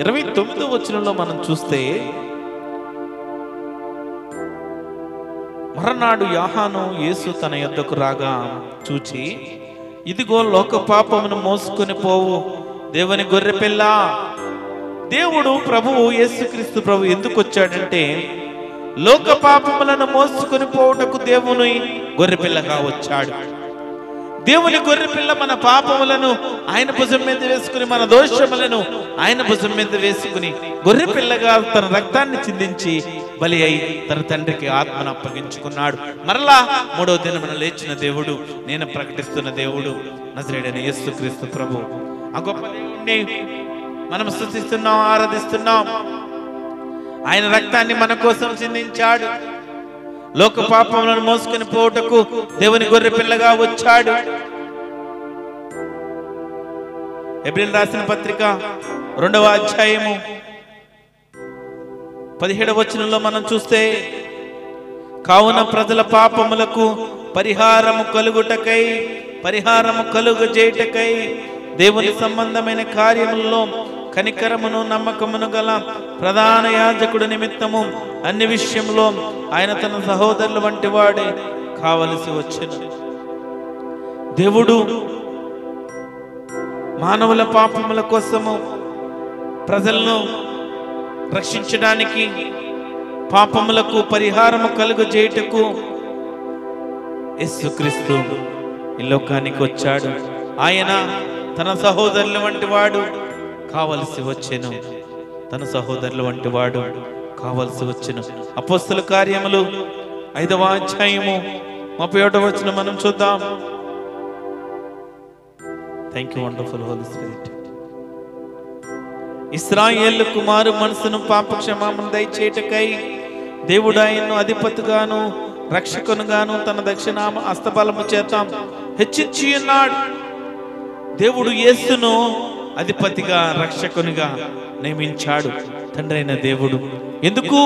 29వ వచనంలో మనం చూస్తే, మరనాడు యోహాను యేసు తన యొద్దకు రాగా చూచి, ఇదిగో లోక పాపమును మోసుకొని పోవు దేవుని గొర్రెపిల్ల. దేవుడు ప్రభువు యేసుక్రీస్తు ప్రభు ఎందుకు వచ్చాడంటే, లోక పాపములను మోసుకొని పోవుటకు దేవుని గొర్రెపిల్లగా వచ్చాడు. దేవుని గొర్రెపిల్ల మన పాపములను ఆయన భుజం మీద వేసుకుని, మన దోషములను ఆయన భుజం మీద వేసుకుని గొర్రెపిల్లగా తన రక్తాన్ని చిందించి బలి అయి తన తండ్రికి ఆత్మను అప్పగించుకున్నాడు. మరలా 3వ దినమున లేచిన దేవుడు, నేను ప్రకటిస్తున్న దేవుడు నజరేయుడైన యేసుక్రీస్తు ప్రభు. ఆ గొప్ప దేవుణ్ణి మనం స్తుతిస్తున్నాం, ఆరాధిస్తున్నాం. ఆయన రక్తాన్ని మన కోసం చిందించాడు. లోక పాపములను మోసుకొని పోవుటకు దేవుని గొర్రె పిల్లగా వచ్చాడు. హెబ్రీయులకు రాసిన పత్రిక 2వ అధ్యాయము 17వ వచనంలో మనం చూస్తే, కావున ప్రజల పాపములకు పరిహారము కలుగజేయుటకై దేవుని సంబంధమైన కార్యములలో కనికరమును నమ్మకమును గల ప్రధాన యాజకుడు నిమిత్తము అన్ని విషయంలో ఆయన తన సహోదరుల వంటి వాడే కావలసి వచ్చెను. దేవుడు మానవుల పాపముల కోసము, ప్రజలను రక్షించడానికి, పాపములకు పరిహారము కలుగజేయుటకు యేసుక్రీస్తు ఈ లోకానికి వచ్చాడు. ఆయన తన సహోదరుల వంటి వాడు కావలసి వచ్చెను. తన సహోదరుల వంటి వాడు కావలసి వచ్చెను. అపోస్తల కార్యములు 5వ అధ్యాయము 31వ వచనం మనం చూద్దాం. Thank you wonderful Holy Spirit. ఇశ్రాయేలు కుమారు మనసును పాప క్షమాపణ దయచేయుటకై దేవుడు ఆయన్ను అధిపతిగాను రక్షకునిగాను తన దక్షిణామ హస్తబలము చేత హెచ్చించి ఉన్నాడు. దేవుడు యేసును అధిపతిగా రక్షకునిగా నియమించాడు తండ్రి అయిన దేవుడు. ఎందుకు?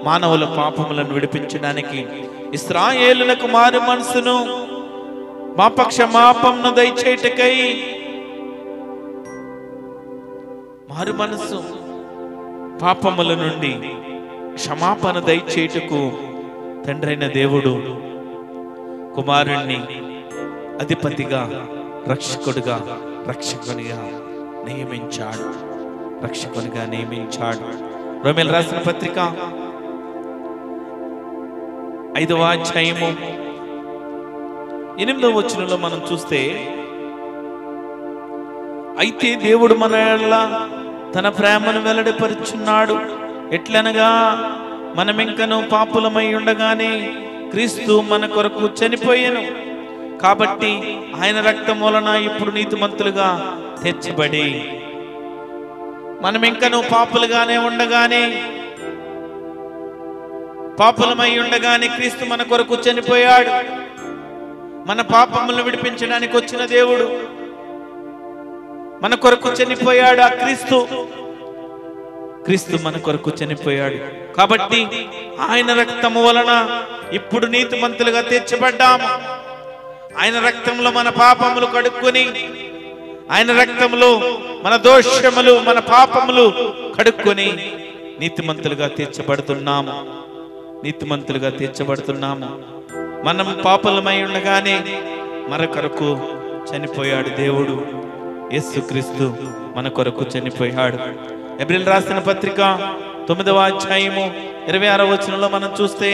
మానవుల పాపములను విడిపించడానికి. ఇశ్రాయేలులకు మారు మనసును పాప క్షమాపణను దయచేయుటకై, మారు మనసు పాపముల నుండి క్షమాపణ దయచేయుటకు తండ్రి అయిన దేవుడు కుమారుణ్ణి అధిపతిగా రక్షకునిగా నియమించాడు. రోమీయులకు రాసిన పత్రిక 5వ అధ్యాయము 8వ వచనంలో మనం చూస్తే, అయితే దేవుడు మన యెడల తన ప్రేమను వెల్లడిపరుచున్నాడు. ఎట్లనగా మనమింకను పాపులమై ఉండగానే క్రీస్తు మన కొరకు చనిపోయెను. కాబట్టి ఆయన రక్తం వలన ఇప్పుడు నీతిమంతులుగా తీర్చబడి, మనం ఇంకను పాపులుగానే ఉండగానే, పాపులమై ఉండగానే క్రీస్తు మన కొరకు చనిపోయాడు. మన పాపములను విడిపించడానికి వచ్చిన దేవుడు మన కొరకు చనిపోయాడు. ఆ క్రీస్తు మన కొరకు చనిపోయాడు. కాబట్టి ఆయన రక్తము వలన ఇప్పుడు నీతిమంతులుగా తీర్చబడ్డాము. ఆయన రక్తంలో మన పాపములు కడుక్కొని, ఆయన రక్తంలో మన దోషములు మన పాపములు కడుక్కొని నీతిమంతులుగా తీర్చబడుతున్నాము. నీతిమంతులుగా తీర్చబడుతున్నాము. మనం పాపలమై ఉండగానే మన కొరకు చనిపోయాడు దేవుడు. యేసుక్రీస్తు మన కొరకు చనిపోయాడు. ఎబ్రిల్ రాసిన పత్రిక 9వ అధ్యాయము 26వ వచనంలో మనం చూస్తే,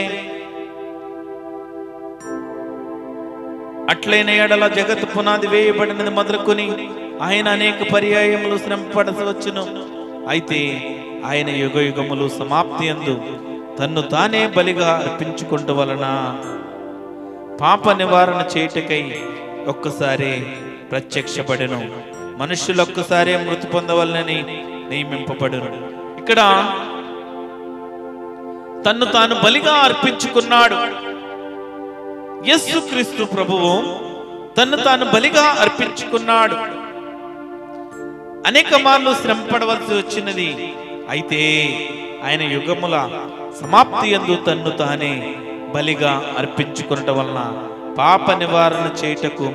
అట్లైన ఎడల జగత్తు పునాది వేయబడినది మొదలుకొని ఆయన అనేక పర్యాయములు శ్రమపడవచ్చును. అయితే ఆయన యుగ యుగములు సమాప్తి యందు తన్ను తానే బలిగా అర్పించుకుంటూ వలన పాప నివారణ చేయుటకై ఒక్కసారి ప్రత్యక్షపడెను. మనుషులు ఒక్కసారే మృతి పొందవలనని నియమింపబడును. ఇక్కడ తన్ను తాను బలిగా అర్పించుకున్నాడు. యేసుక్రీస్తు ప్రభువు తన్ను తాను బలిగా అర్పించుకున్నాడు. అనేక మార్లు శ్రమ పడవలసి వచ్చినది. అయితే ఆయన యుగముల సమాప్తి యందు తన్ను తానే బలిగా అర్పించుకునటం వలన పాప నివారణ చేయుటకు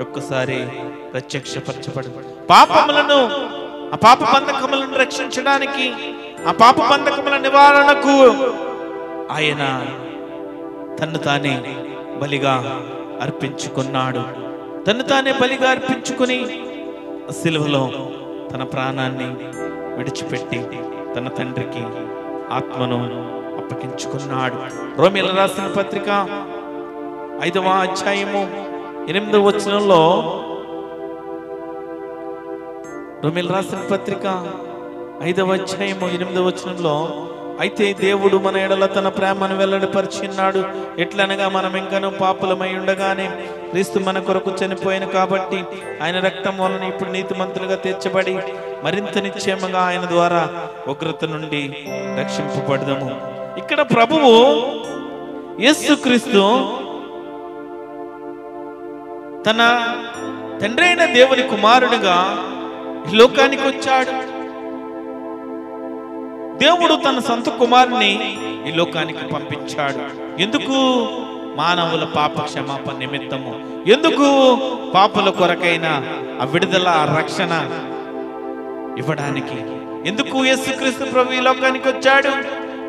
ఒక్కసారి ప్రత్యక్షపరచబడు. పాపములను, ఆ పాప బంధకములను రక్షించడానికి, ఆ పాప బంధకముల నివారణకు ఆయన తన్ను తానే బలిగా అర్పించుకున్నాడు. తన్ను తానే బలిగా అర్పించుకుని సిలువలో తన ప్రాణాన్ని విడిచిపెట్టి తన తండ్రికి ఆత్మను అప్పగించుకున్నాడు. రోమీయుల రాసిన పత్రిక 5వ అధ్యాయము 8వ వచనంలో, రోమీయుల రాసిన పత్రిక 5వ అధ్యాయము 8వ వచనంలో, అయితే దేవుడు మన ఎడల తన ప్రేమను వెల్లడిపరిచిన్నాడు. ఎట్లనగా మనం ఇంకనూ పాపులమై ఉండగానే క్రీస్తు మన కొరకు చనిపోయిన కాబట్టి ఆయన రక్తం వలన ఇప్పుడు నీతిమంతులుగా తీర్చబడి మరింత నిశ్చయముగా ఆయన ద్వారా ఉగ్రత నుండి రక్షింపబడదము. ఇక్కడ ప్రభువు యేసుక్రీస్తు తన తండ్రి అయిన దేవుని కుమారుడిగా ఈ లోకానికి వచ్చాడు. దేవుడు తన సొంత కుమారుని ఈ లోకానికి పంపించాడు. ఎందుకు? మానవుల పాప క్షమాపణ నిమిత్తము. ఎందుకు? పాపుల కొరకైన ఆ విడుదల, ఆ రక్షణ ఇవ్వడానికి. ఎందుకు యేసుక్రీస్తు ప్రభు ఈ లోకానికి వచ్చాడు?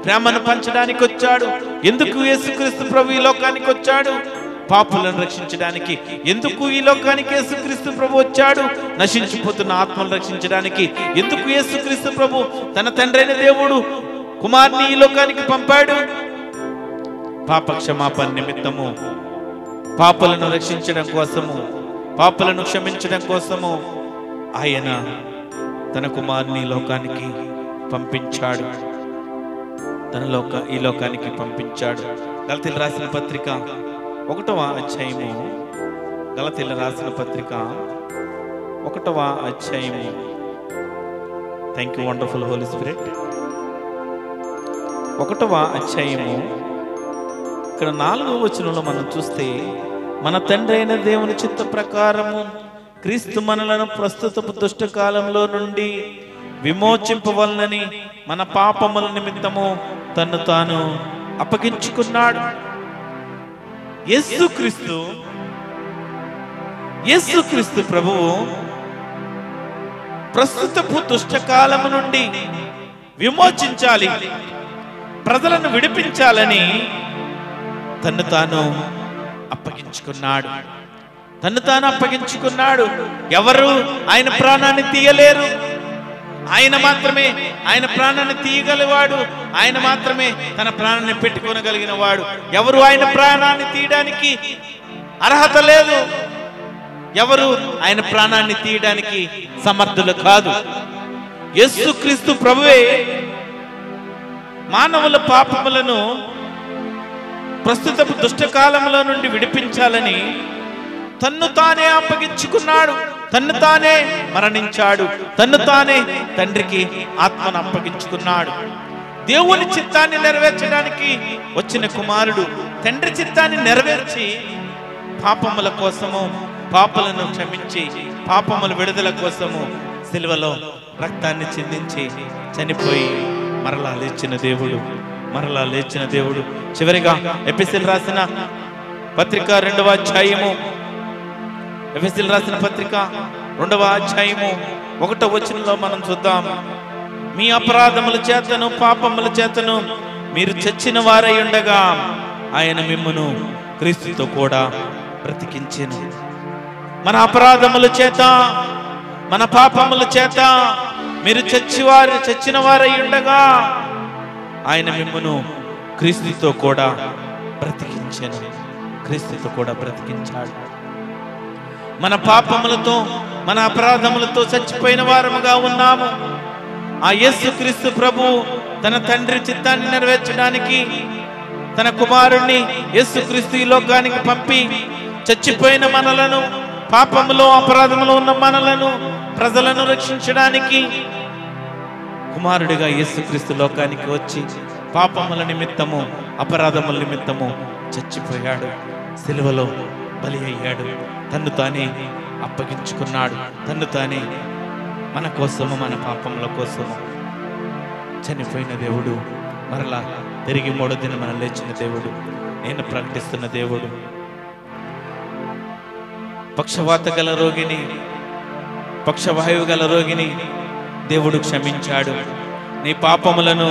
ప్రేమను పంచడానికి వచ్చాడు. ఎందుకు యేసుక్రీస్తు ప్రభు ఈ లోకానికి వచ్చాడు? పాపులను రక్షించడానికి. ఎందుకు ఈ లోకానికి యేసుక్రీస్తు ప్రభు వచ్చాడు? నశించిపోతున్న ఆత్మను రక్షించడానికి. ఎందుకు యేసుక్రీస్తు ప్రభు తన తండ్రి అయిన దేవుడు కుమారుని ఈ లోకానికి పంపాడు? పాప క్షమాపణ నిమిత్తము, పాపులను రక్షించడం కోసము, పాపులను క్షమించడం కోసము ఆయన తన కుమారుని ఈ లోకానికి పంపించాడు. ఈ లోకానికి పంపించాడు. గలతీయులకు రాసిన పత్రిక 1వ అధ్యాయము, గలతీయులకు రాసిన పత్రిక 1వ అధ్యాయము. Thank you wonderful Holy Spirit. 1వ అధ్యాయము ఇక్కడ 4వ వచనంలో మనం చూస్తే, మన తండ్రి అయిన దేవుని చిత్త ప్రకారము క్రీస్తు మనలను ప్రస్తుతపు దుష్టకాలంలో నుండి విమోచింపవలనని మన పాపముల నిమిత్తము తన్ను తాను అప్పగించుకున్నాడు. యేసుక్రీస్తు ప్రభువు ప్రస్తుతపు దుష్టకాలము నుండి విమోచించాలి, ప్రజలను విడిపించాలని తన్ను తాను అప్పగించుకున్నాడు. తన్ను తాను అప్పగించుకున్నాడు. ఎవరు ఆయన ప్రాణాన్ని తీయలేరు. ఆయన మాత్రమే ఆయన ప్రాణాన్ని తీయగలివాడు. ఆయన మాత్రమే తన ప్రాణాన్ని పెట్టుకోగలిగిన వాడు. ఎవరు ఆయన ప్రాణాన్ని తీయడానికి అర్హత లేదు. ఎవరు ఆయన ప్రాణాన్ని తీయడానికి సమర్థులు కాదు. యేసుక్రీస్తు ప్రభువే మానవుల పాపములను ప్రస్తుత దుష్టకాలంలో నుండి విడిపించాలని తన్ను తానే అప్పగించుకున్నాడు. తన్ను తానే మరణించాడు. తన్ను తానే తండ్రికి ఆత్మను అప్పగించుకున్నాడు. దేవుని చిత్తాన్ని నెరవేర్చడానికి వచ్చిన కుమారుడు తండ్రి చిత్తాన్ని నెరవేర్చి పాపముల కోసము, పాపలను క్షమించి పాపముల విడుదల కోసము సిలువలో రక్తాన్ని చిందించి చనిపోయి మరలా లేచిన దేవుడు. చివరిగా ఎపిసిల్ రాసిన పత్రిక 2వ అధ్యాయము ఎఫెసీయులకు రాసిన పత్రిక 2వ అధ్యాయము 1వ వచనంలో మనం చూద్దాం. మీ అపరాధముల చేతను పాపముల చేతను మీరు చచ్చిన వారై ఉండగా ఆయన మిమ్మును క్రీస్తుతో కూడా బ్రతికించెను. మన అపరాధముల చేత మన పాపముల చేత మీరు చచ్చిన వారై ఉండగా ఆయన మిమ్మును క్రీస్తుతో కూడా బ్రతికించెను. క్రీస్తుతో కూడా బ్రతికించాడు. మన పాపములతో మన అపరాధములతో చచ్చిపోయిన వారముగా ఉన్నాము. ఆ యేసుక్రీస్తు ప్రభు తన తండ్రి చిత్తాన్ని నెరవేర్చడానికి తన కుమారుణ్ణి యేసుక్రీస్తు ఈ లోకానికి పంపి చచ్చిపోయిన మనలను, పాపములో అపరాధములో ఉన్న మనలను, ప్రజలను రక్షించడానికి కుమారుడిగా యేసుక్రీస్తు లోకానికి వచ్చి పాపముల నిమిత్తము అపరాధముల నిమిత్తము చచ్చిపోయాడు. సిలువలో బలి అయ్యాడు. తన్ను తానే అప్పగించుకున్నాడు. తన్ను తానే మన కోసము, మన పాపముల కోసము చనిపోయిన దేవుడు మరలా తిరిగి 3వ దినం మనం లేచిన దేవుడు, నేను ప్రకటిస్తున్న దేవుడు. పక్షవాత గల రోగిని, పక్షవాయువు గల రోగిని దేవుడు క్షమించాడు. నీ పాపములను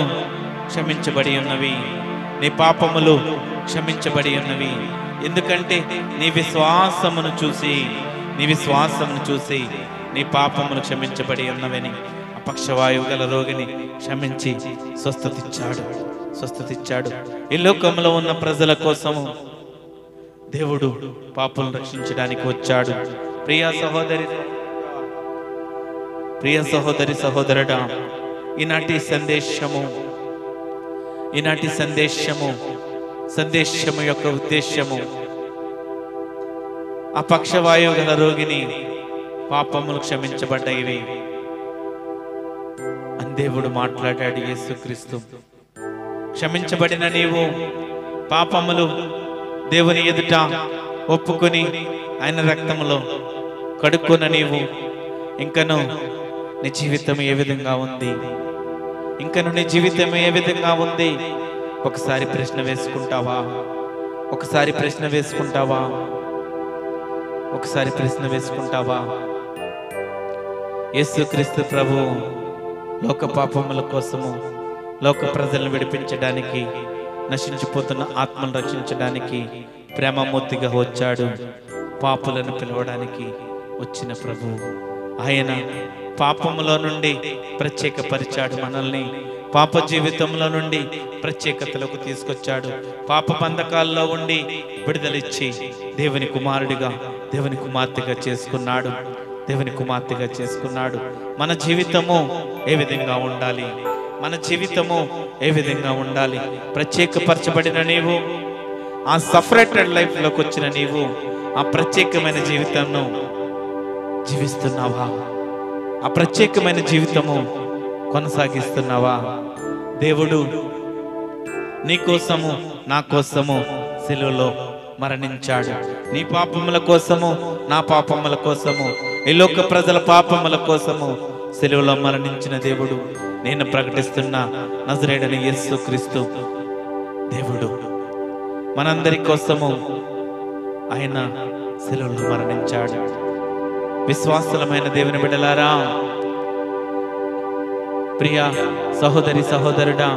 క్షమించబడి ఉన్నవి, నీ పాపములు క్షమించబడి ఉన్నవి. ఎందుకంటే నీ విశ్వాసమును చూసి నీ పాపములు క్షమించబడి ఉన్నవని ఆ పక్షవాయువు గల రోగిని క్షమించి స్వస్థతిచ్చాడు. ఈ లోకంలో ఉన్న ప్రజల కోసము దేవుడు పాపులను రక్షించడానికి వచ్చాడు. ప్రియ సహోదరి సహోదరుడా, ఈనాటి సందేశము యొక్క ఉద్దేశము ఆ పక్షవాయువు గల రోగిని పాపములు క్షమించబడ్డాయి అని దేవుడు మాట్లాడాడు. యేసుక్రీస్తు క్షమించబడిన నీవు పాపములు దేవుని ఎదుట ఒప్పుకొని ఆయన రక్తములో కడుక్కున్న నీవు ఇంకను నీ జీవితం ఏ విధంగా ఉంది? ఒకసారి ప్రశ్న వేసుకుంటావా? యేసుక్రీస్తు ప్రభు లోక పాపముల కోసము, లోక ప్రజలను విడిపించడానికి, నశించిపోతున్న ఆత్మను రక్షించడానికి ప్రేమమూర్తిగా వచ్చాడు. పాపులను పిలవడానికి వచ్చిన ప్రభు ఆయన పాపములో నుండి ప్రత్యేకపరిచాడు. మనల్ని పాప జీవితంలో నుండి ప్రత్యేకతలకు తీసుకొచ్చాడు. పాప బంధకాల్లో ఉండి విడుదలిచ్చి దేవుని కుమారుడిగా, దేవుని కుమార్తెగా చేసుకున్నాడు. మన జీవితము ఏ విధంగా ఉండాలి? ప్రత్యేకపరచబడిన నీవు, ఆ సపరేటెడ్ లైఫ్ లోకి వచ్చిన నీవు ఆ ప్రత్యేకమైన జీవితాన్ని జీవిస్తున్నావా? ఆ ప్రత్యేకమైన జీవితము కొనసాగిస్తున్నావా? దేవుడు నీ కోసము, నా కోసము సిలువలో మరణించాడు. నీ పాపముల కోసము, నా పాపముల కోసము, ఈ లోక ప్రజల పాపముల కోసము సిలువలో మరణించిన దేవుడు, నేను ప్రకటిస్తున్న నజరేయుడైన యేసుక్రీస్తు దేవుడు మనందరి కోసము ఆయన సిలువలో మరణించాడు. విశ్వాసులమైన దేవుని బిడ్డలారా, ప్రియ సహోదరి సహోదరుడా,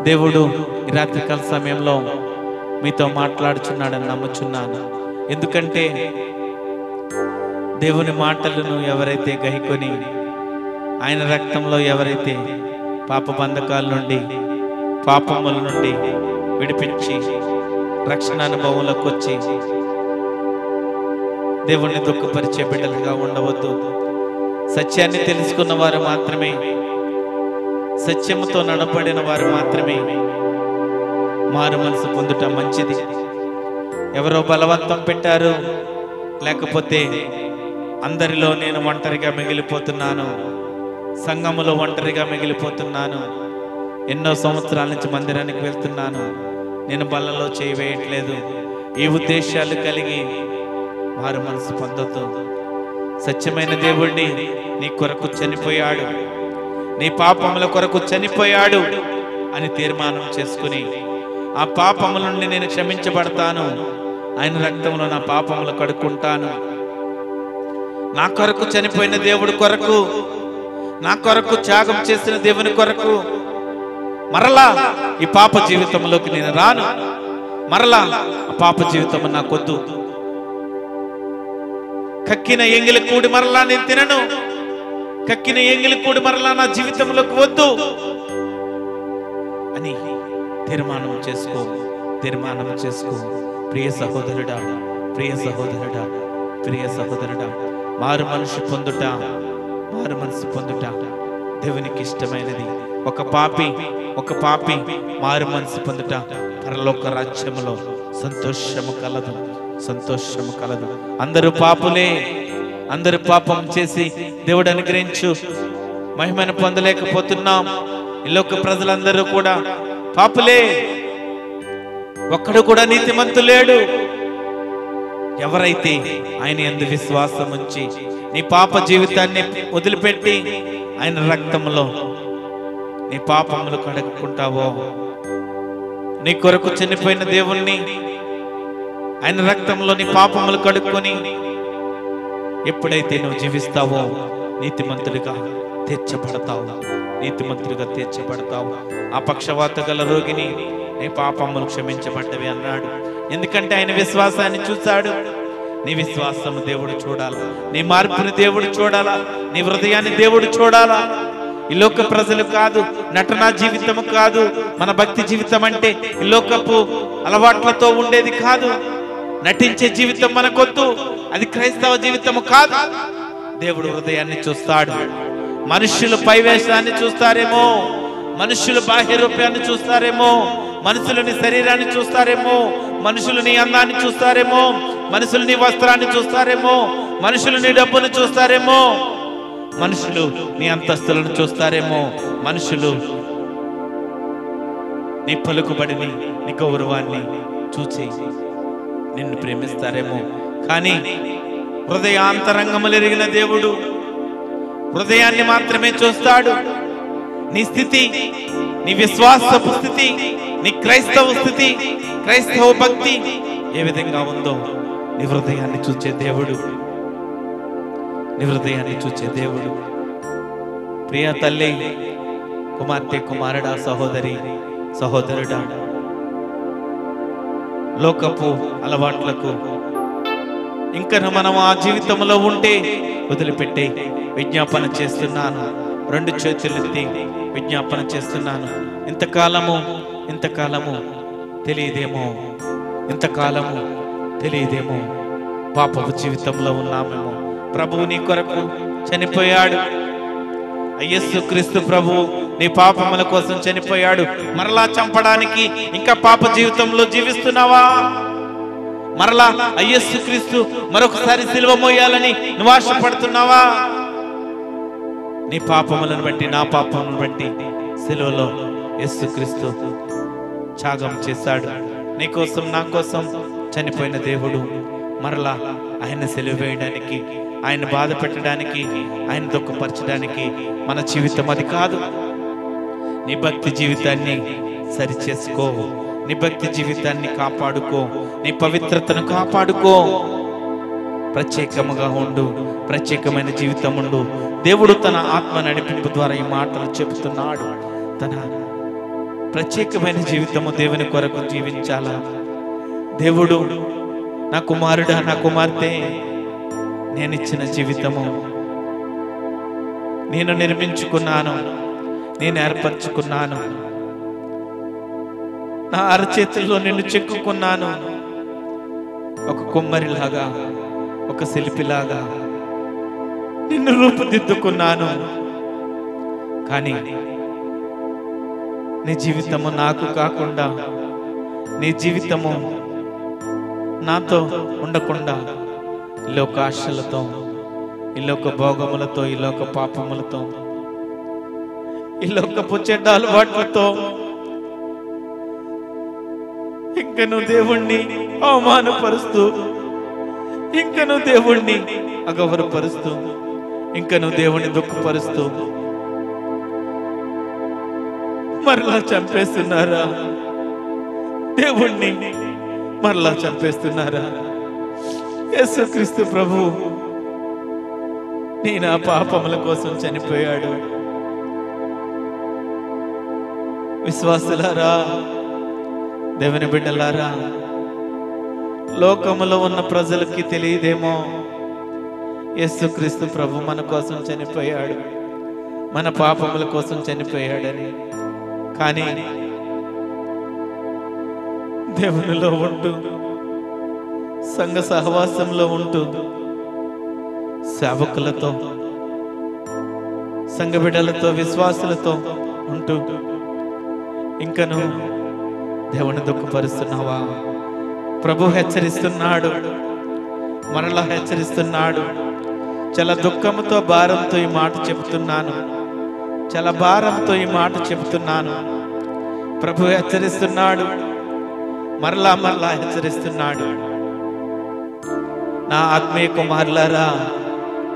దేవుడు ఈ రాత్రికాల సమయంలో మీతో మాట్లాడుచున్నాడని నమ్ముచున్నాను. ఎందుకంటే దేవుని మాటలను ఎవరైతే గైకొని ఆయన రక్తంలో ఎవరైతే పాప బంధకాల నుండి, పాపముల నుండి విడిపించి రక్షణ అనుభవంలోకి వచ్చి దేవుణ్ణి దుఃఖపరిచే బిడ్డలుగా ఉండవద్దు. సత్యాన్ని తెలుసుకున్న వారు మాత్రమే, సత్యముతో నడపడిన వారు మాత్రమే మారు మనసు పొందుట మంచిది. ఎవరో బలవంతం పెట్టారు, లేకపోతే అందరిలో నేను ఒంటరిగా మిగిలిపోతున్నాను, సంఘములో ఒంటరిగా మిగిలిపోతున్నాను, ఎన్నో సంవత్సరాల నుంచి మందిరానికి వెళ్తున్నాను, నేను బల్లలో చేయి వేయట్లేదు, ఈ ఉద్దేశాలు కలిగి మారు మనసు పొందొద్దు. సత్యమైన దేవుణ్ణి నీ కొరకు చనిపోయాడు, నీ పాపముల కొరకు చనిపోయాడు అని తీర్మానం చేసుకుని, ఆ పాపముల నుండి నేను క్షమించబడతాను, ఆయన రక్తంలో నా పాపములు కడుక్కుంటాను. నా కొరకు చనిపోయిన దేవుడి కొరకు, నా కొరకు త్యాగం చేసిన దేవుని కొరకు మరలా ఈ పాప జీవితంలోకి నేను రాను. మరలా ఆ పాప జీవితం నాకొద్దు. కక్కిన ఎంగిలి కూడి మరలా నేను తినను. కక్కిన ఎంగిలి కూడి మరలా నా జీవితంలోకి వద్దు అని తీర్మానం చేసుకో. తీర్మానం చేసుకో ప్రియ సహోదరుడా, ప్రియ సహోదరుడా, ప్రియ సహోదరుడా. మారు మనసు పొందుట, మారు మనసు పొందుట దేవునికి ఇష్టమైనది. ఒక పాపి మారు మనసు పొందుట పరలోక రాజ్యములో సంతోషము కలదు, సంతోషము కలదు. అందరూ పాపులే, అందరూ పాపం చేసి దేవుడు అనుగ్రహించు మహిమను పొందలేకపోతున్నాం. ఈ లోక ప్రజలందరూ కూడా పాపులే, ఒక్కడు కూడా నీతిమంతులేడు. ఎవరైతే ఆయన యందు విశ్వాసం ఉంచి నీ పాప జీవితాన్ని వదిలిపెట్టి ఆయన రక్తంలో నీ పాపములు కడుక్కుంటావో, నీ కొరకు చనిపోయిన దేవుణ్ణి ఆయన రక్తంలో నీ పాపములు కడుక్కొని ఎప్పుడైతే నువ్వు జీవిస్తావో నీతిమంతుడిగా తీర్చబడతావు, నీతిమంతుడిగా తీర్చబడతావు. ఆ పక్షవాత గల రోగిని నీ పాపములు క్షమించబడ్డవి అన్నాడు. ఎందుకంటే ఆయన విశ్వాసాన్ని చూశాడు. నీ విశ్వాసము దేవుడు చూడాలా, నీ మార్పుని దేవుడు చూడాలా, నీ హృదయాన్ని దేవుడు చూడాలా. ఈ లోక ప్రజలు కాదు, నటనా జీవితము కాదు మన భక్తి జీవితం అంటే. ఈ లోకపు అలవాట్లతో ఉండేది కాదు. నటించే జీవితం మనకొద్దు, అది క్రైస్తవ జీవితము కాదు. దేవుడు హృదయాన్ని చూస్తాడు. మనుష్యులు పైవేషాన్ని చూస్తారేమో, మనుష్యులు బాహ్య రూపాన్ని చూస్తారేమో, మనుషులు నీ శరీరాన్ని చూస్తారేమో, మనుషులు నీ అందాన్ని చూస్తారేమో, మనుషులు నీ వస్త్రాన్ని చూస్తారేమో, మనుషులు నీ డబ్బును చూస్తారేమో, మనుషులు నీ అంతస్తులను చూస్తారేమో, మనుషులు నీ పలుకుబడిని, నీ గౌరవాన్ని చూచి నిన్ను ప్రేమిస్తారేమో. కానీ హృదయాంతరంగములు ఎరిగిన దేవుడు హృదయాన్ని మాత్రమే చూస్తాడు. నీ స్థితి, నీ విశ్వాసపు స్థితి, నీ క్రైస్తవ స్థితి, క్రైస్తవ భక్తి ఏ విధంగా ఉందో నీ హృదయాన్ని చూచే దేవుడు, నీ హృదయాన్ని చూచే దేవుడు. ప్రియ తల్లి, కుమార్తె, కుమారుడా, సహోదరి, సహోదరుడా, లోకపు అలవాట్లకు ఇంకా మనం ఆ జీవితంలో ఉంటే వదిలిపెట్టే విజ్ఞాపన చేస్తున్నాను. రెండు చేతులెత్తి విజ్ఞాపన చేస్తున్నాను. ఇంతకాలము తెలియదేమో, ఇంతకాలము తెలియదేమో పాపపు జీవితంలో ఉన్నామేమో. ప్రభువు నీ కొరకు చనిపోయాడు. యేసు క్రీస్తు ప్రభువు నీ పాపముల కోసం చనిపోయాడు. మరలా చంపడానికి ఇంకా పాప జీవితంలో జీవిస్తున్నావా? మరలా యేసు క్రీస్తు మరొకసారి సిలువ మోయాలని నువ్వు ఆశపడుతున్నావా? నీ పాపములను బట్టి, నా పాపములను బట్టి సిలువలో యేసు క్రీస్తు త్యాగం చేశాడు. నీ కోసం, నా కోసం చనిపోయిన దేవుడు మరలా ఆయన సిలువ వేయడానికి, ఆయన బాధ పెట్టడానికి, ఆయన దుఃఖపరచడానికి మన జీవితం అది కాదు. నీ భక్తి జీవితాన్ని సరిచేసుకో, నీ భక్తి జీవితాన్ని కాపాడుకో, నీ పవిత్రతను కాపాడుకో. ప్రత్యేకముగా ఉండు, ప్రత్యేకమైన జీవితం ఉండు. దేవుడు తన ఆత్మ నడిపింపు ద్వారా ఈ మాటలు చెబుతున్నాడు. తన ప్రత్యేకమైన జీవితము దేవుని కొరకు జీవించాలా. దేవుడు, నా కుమారుడా, నా కుమార్తె, నేను ఇచ్చిన జీవితము నేను నిర్మించుకున్నాను, నేను ఏర్పరచుకున్నాను. నా అరచేతుల్లో నిన్ను చెక్కుకున్నాను. ఒక కుమ్మరిలాగా, ఒక శిల్పిలాగా నిన్ను రూపుదిద్దుకున్నాను. కానీ నీ జీవితము నాకు కాకుండా, నీ జీవితము నాతో ఉండకుండా ఈ లోక ఆశలతో, ఈ లోక భోగములతో, ఈ లోక పాపములతో, ఈ లోకపు చెడ్డ అలవాట్లతో ఇంక నువ్వు దేవుణ్ణి అవమానపరుస్తూ, ఇంక నువ్వు దేవుణ్ణి అగౌరవపరుస్తూ, ఇంక నువ్వు దేవుణ్ణి దుఃఖపరుస్తూ మరలా చంపేస్తున్నారా? దేవుణ్ణి మరలా చంపేస్తున్నారా? యేసుక్రీస్తు ప్రభు నీ నా పాపముల కోసం చనిపోయాడు. విశ్వాసులారా, దేవుని బిడ్డలారా, లోకములో ఉన్న ప్రజలకి తెలియదేమో యేసుక్రీస్తు ప్రభు మన కోసం చనిపోయాడు, మన పాపముల కోసం చనిపోయాడని. కానీ దేవునిలో ఉంటూ, సంఘ సహవాసంలో ఉంటూ, సేవకులతో, సంఘ బిడ్డలతో, విశ్వాసులతో ఉంటూ ఇంకను దేవుని దుఃఖపరుస్తున్నావా? ప్రభు హెచ్చరిస్తున్నాడు, మరలా హెచ్చరిస్తున్నాడు. చాలా దుఃఖంతో, భారంతో ఈ మాట చెబుతున్నాను. చాలా భారంతో ఈ మాట చెబుతున్నాను. ప్రభు హెచ్చరిస్తున్నాడు, మరలా మరలా హెచ్చరిస్తున్నాడు. నా ఆత్మీయ కుమారులారా,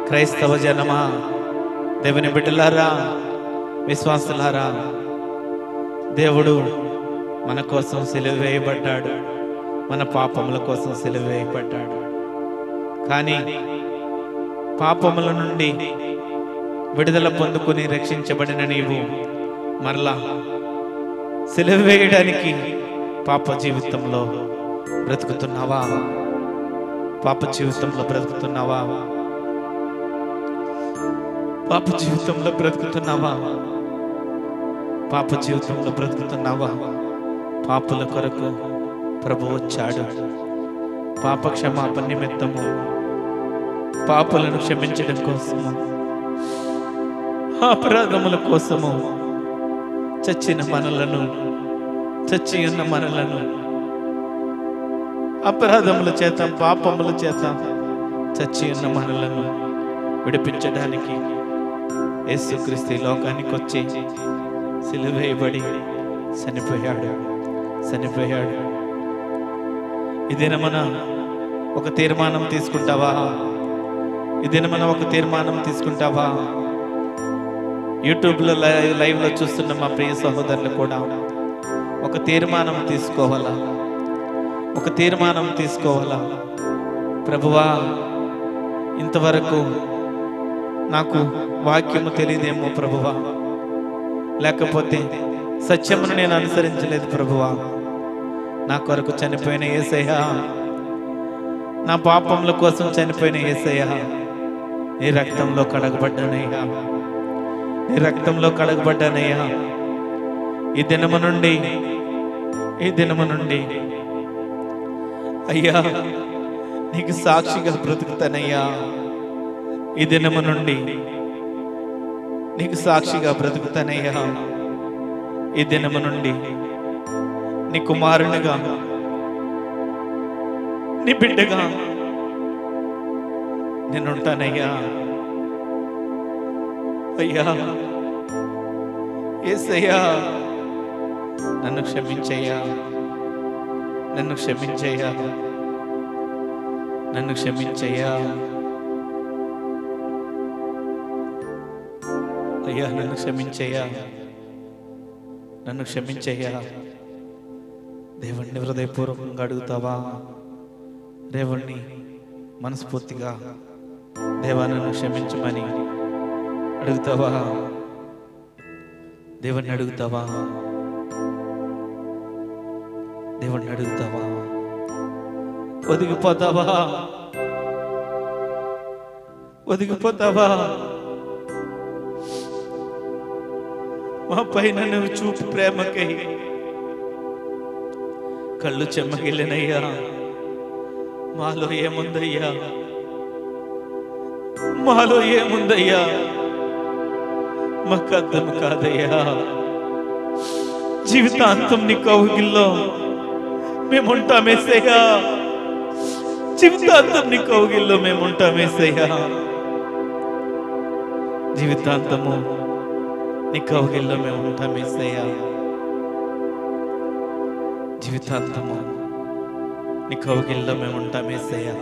క్రైస్తవ జనమా, దేవుని బిడ్డలారా, విశ్వాసులారా, దేవుడు మన కోసం సిలువ వేయబడ్డాడు, మన పాపముల కోసం సిలువ వేయబడ్డాడు. కానీ పాపముల నుండి విడుదల పొందుకుని రక్షించబడిన నీవు మరలా సిలువ వేయడానికి పాప జీవితంలో బ్రతుకుతున్నావా? పాప జీవితంలో బ్రతుకుతున్నావా? పాప జీవితంలో బ్రతుకుతున్నావా? పాప జీవితంలో బ్రతుకుతున్నావా? పాపుల కొరకు ప్రభు వచ్చాడు. పాప క్షమాపణ నిమిత్తము, పాపులను క్షమించడం కోసము, అపరాధముల కోసము చచ్చిన మనలను, చచ్చి ఉన్న మనలను, అపరాధముల చేత, పాపముల చేత చచ్చి ఉన్న మనలను విడిపించడానికి యేసుక్రీస్తు లోకానికి వచ్చి సిలువ వేయబడి చనిపోయాడు. ఇదేనా మన ఒక తీర్మానం తీసుకుంటావా? ఇదేనా మన ఒక తీర్మానం తీసుకుంటావా? యూట్యూబ్లో లైవ్లో చూస్తున్న మా ప్రియ సహోదరులు కూడా ఒక తీర్మానం తీసుకోవాలా? ఒక తీర్మానం తీసుకోవాలా? ప్రభువా, ఇంతవరకు నాకు వాక్యము తెలియదేమో ప్రభువా, లేకపోతే సత్యమును నేను అనుసరించలేదు ప్రభువా. నా కొరకు చనిపోయిన యేసయ్య, నా పాపముల కోసం చనిపోయిన యేసయ్య, నీ రక్తంలో కడగబడ్డానయ్యా, నీ రక్తంలో కడగబడ్డానయ్యా. ఈ దినము నుండి అయ్యా నీకు సాక్షిగా బ్రతుకుతానయ్యా. ఈ దినము నుండి నీకు సాక్షిగా బ్రతుకుతానయ్యా. ఈ దినము నుండి నీ కుమారునిగా, నీ బిడ్డగా నేనుంటానయ్యా. అయ్యా యేసయ్యా, నన్ను క్షమించయ్యా, నన్ను క్షమించయ్యా, నన్ను క్షమించయ్యా. అయ్యా నన్ను క్షమించయ్యా, నన్ను క్షమించయ్యా. దేవుణ్ణి హృదయపూర్వకంగా అడుగుతావా? దేవుణ్ణి మనస్ఫూర్తిగా దేవా నన్ను క్షమించమని అడుగుతావా? దేవుణ్ణి అడుగుతావా? దేవుణ్ణి అడుగుతావా? ఒదిగిపోతావా? ఒదిగిపోతావా? మా పైన నువ్వు చూపు ప్రేమకై కళ్ళు చెమ్మగిలినయ్యా. మాలో ఏముందయ్యా? మాలో ఏముందయ్యా? మాకు అర్థం కాదయ్యా. జీవితాంతం నీ కౌగిల్లో మేముంటామేసయ్యా. జీవితాంతం నీ కౌగిల్లో మేముంటామేసయ్యా. జీవితాంతము నీ కౌగిల్లో మేము ఉంటామేసయ్యా. జీవితాంతము నీ కౌగిల్లో మేము ఉంటామేసయ్యా.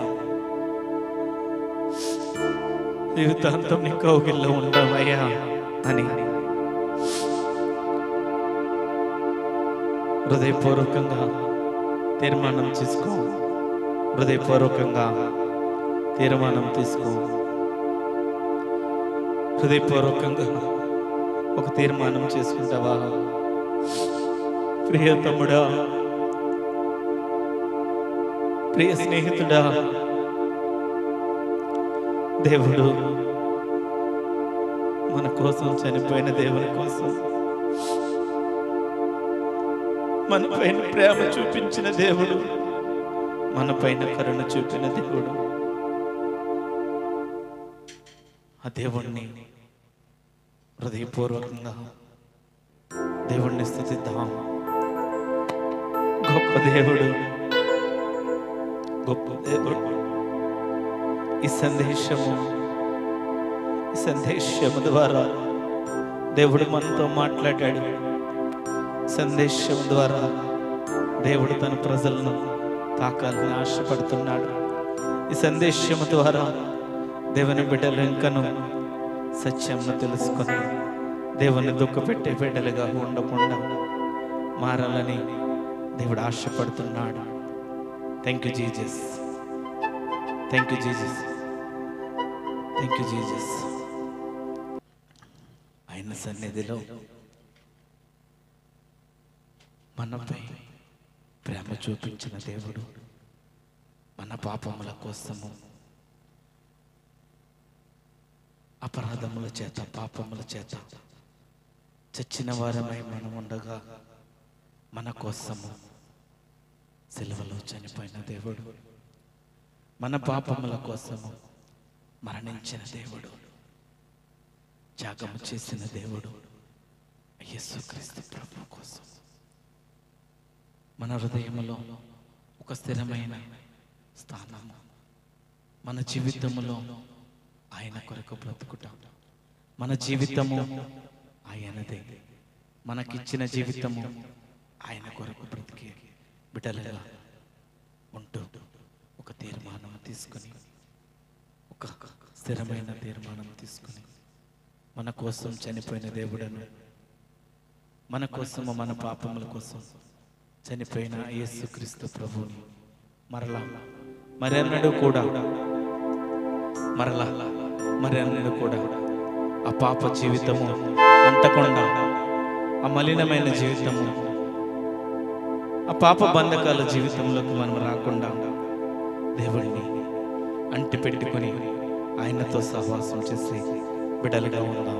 జీవితాంతం నీ కౌగిల్లో ఉంటామయ్యా అని హృదయపూర్వకంగా తీర్మానం తీసుకో. హృదయపూర్వకంగా తీర్మానం తీసుకో. హృదయపూర్వకంగా ఒక తీర్మానం చేసుకుంటావా? ప్రియ తమ్ముడా, ప్రియ స్నేహితుడా, దేవుడు మన కోసం చనిపోయిన దేవుని కోసం, మన పైన ప్రేమ చూపించిన దేవుడు, మన పైన కరుణ చూపిన దేవుడు. ఆ దేవుణ్ణి హృదయపూర్వకంగా దేవుణ్ణి స్తుతిద్దాం. గొప్ప దేవుడు, గొప్ప దేవుడు. ఈ సందేశము ద్వారా దేవుడు మనతో మాట్లాడాడు. సందేశం ద్వారా దేవుడు తన ప్రజలను తాకాలని ఆశపడుతున్నాడు. ఈ సందేశము ద్వారా దేవుని బిడ్డలు ఇంకను సత్యంను తెలుసుకొని దేవుని దుఃఖపెట్టే బిడ్డలుగా ఉండకుండా మారాలని దేవుడు ఆశపడుతున్నాడు. Thank you Jesus, thank you Jesus, thank you Jesus. ఆయన సన్నిధిలో మనపై ప్రేమ చూపించిన దేవుడు, మన పాపముల కోసము, అపరాధముల చేత, పాపముల చేత చచ్చిన వారమై మనం ఉండగా మన కోసము సిలువలో చనిపోయిన దేవుడు, మన పాపముల కోసము మరణించిన దేవుడు, త్యాగము చేసిన దేవుడు యేసుక్రీస్తు ప్రభు కోసం మన హృదయములో ఒక స్థిరమైన స్థానము, మన జీవితములో ఆయన కొరకు బ్రతుకుట, మన జీవితము ఆయనదే, మనకిచ్చిన జీవితము ఆయన కొరకు బ్రతికే బిడ్డలుగా ఉంటూ ఒక తీర్మానం తీసుకుని, ఒక స్థిరమైన తీర్మానం తీసుకుని మన కోసం చనిపోయిన దేవుడను, మన కోసము, మన పాపముల కోసం చనిపోయిన యేసుక్రీస్తు ప్రభువుని మరలా మరెన్నడూ కూడా ఆ పాప జీవితము అంటకుండా, ఆ మలినమైన జీవితము, ఆ పాప బంధకాల జీవితంలోకి మనం రాకుండా దేవుడిని అంటి పెట్టుకొని ఆయనతో సహవాసం చేసి బిడ్డలుగా ఉందాం.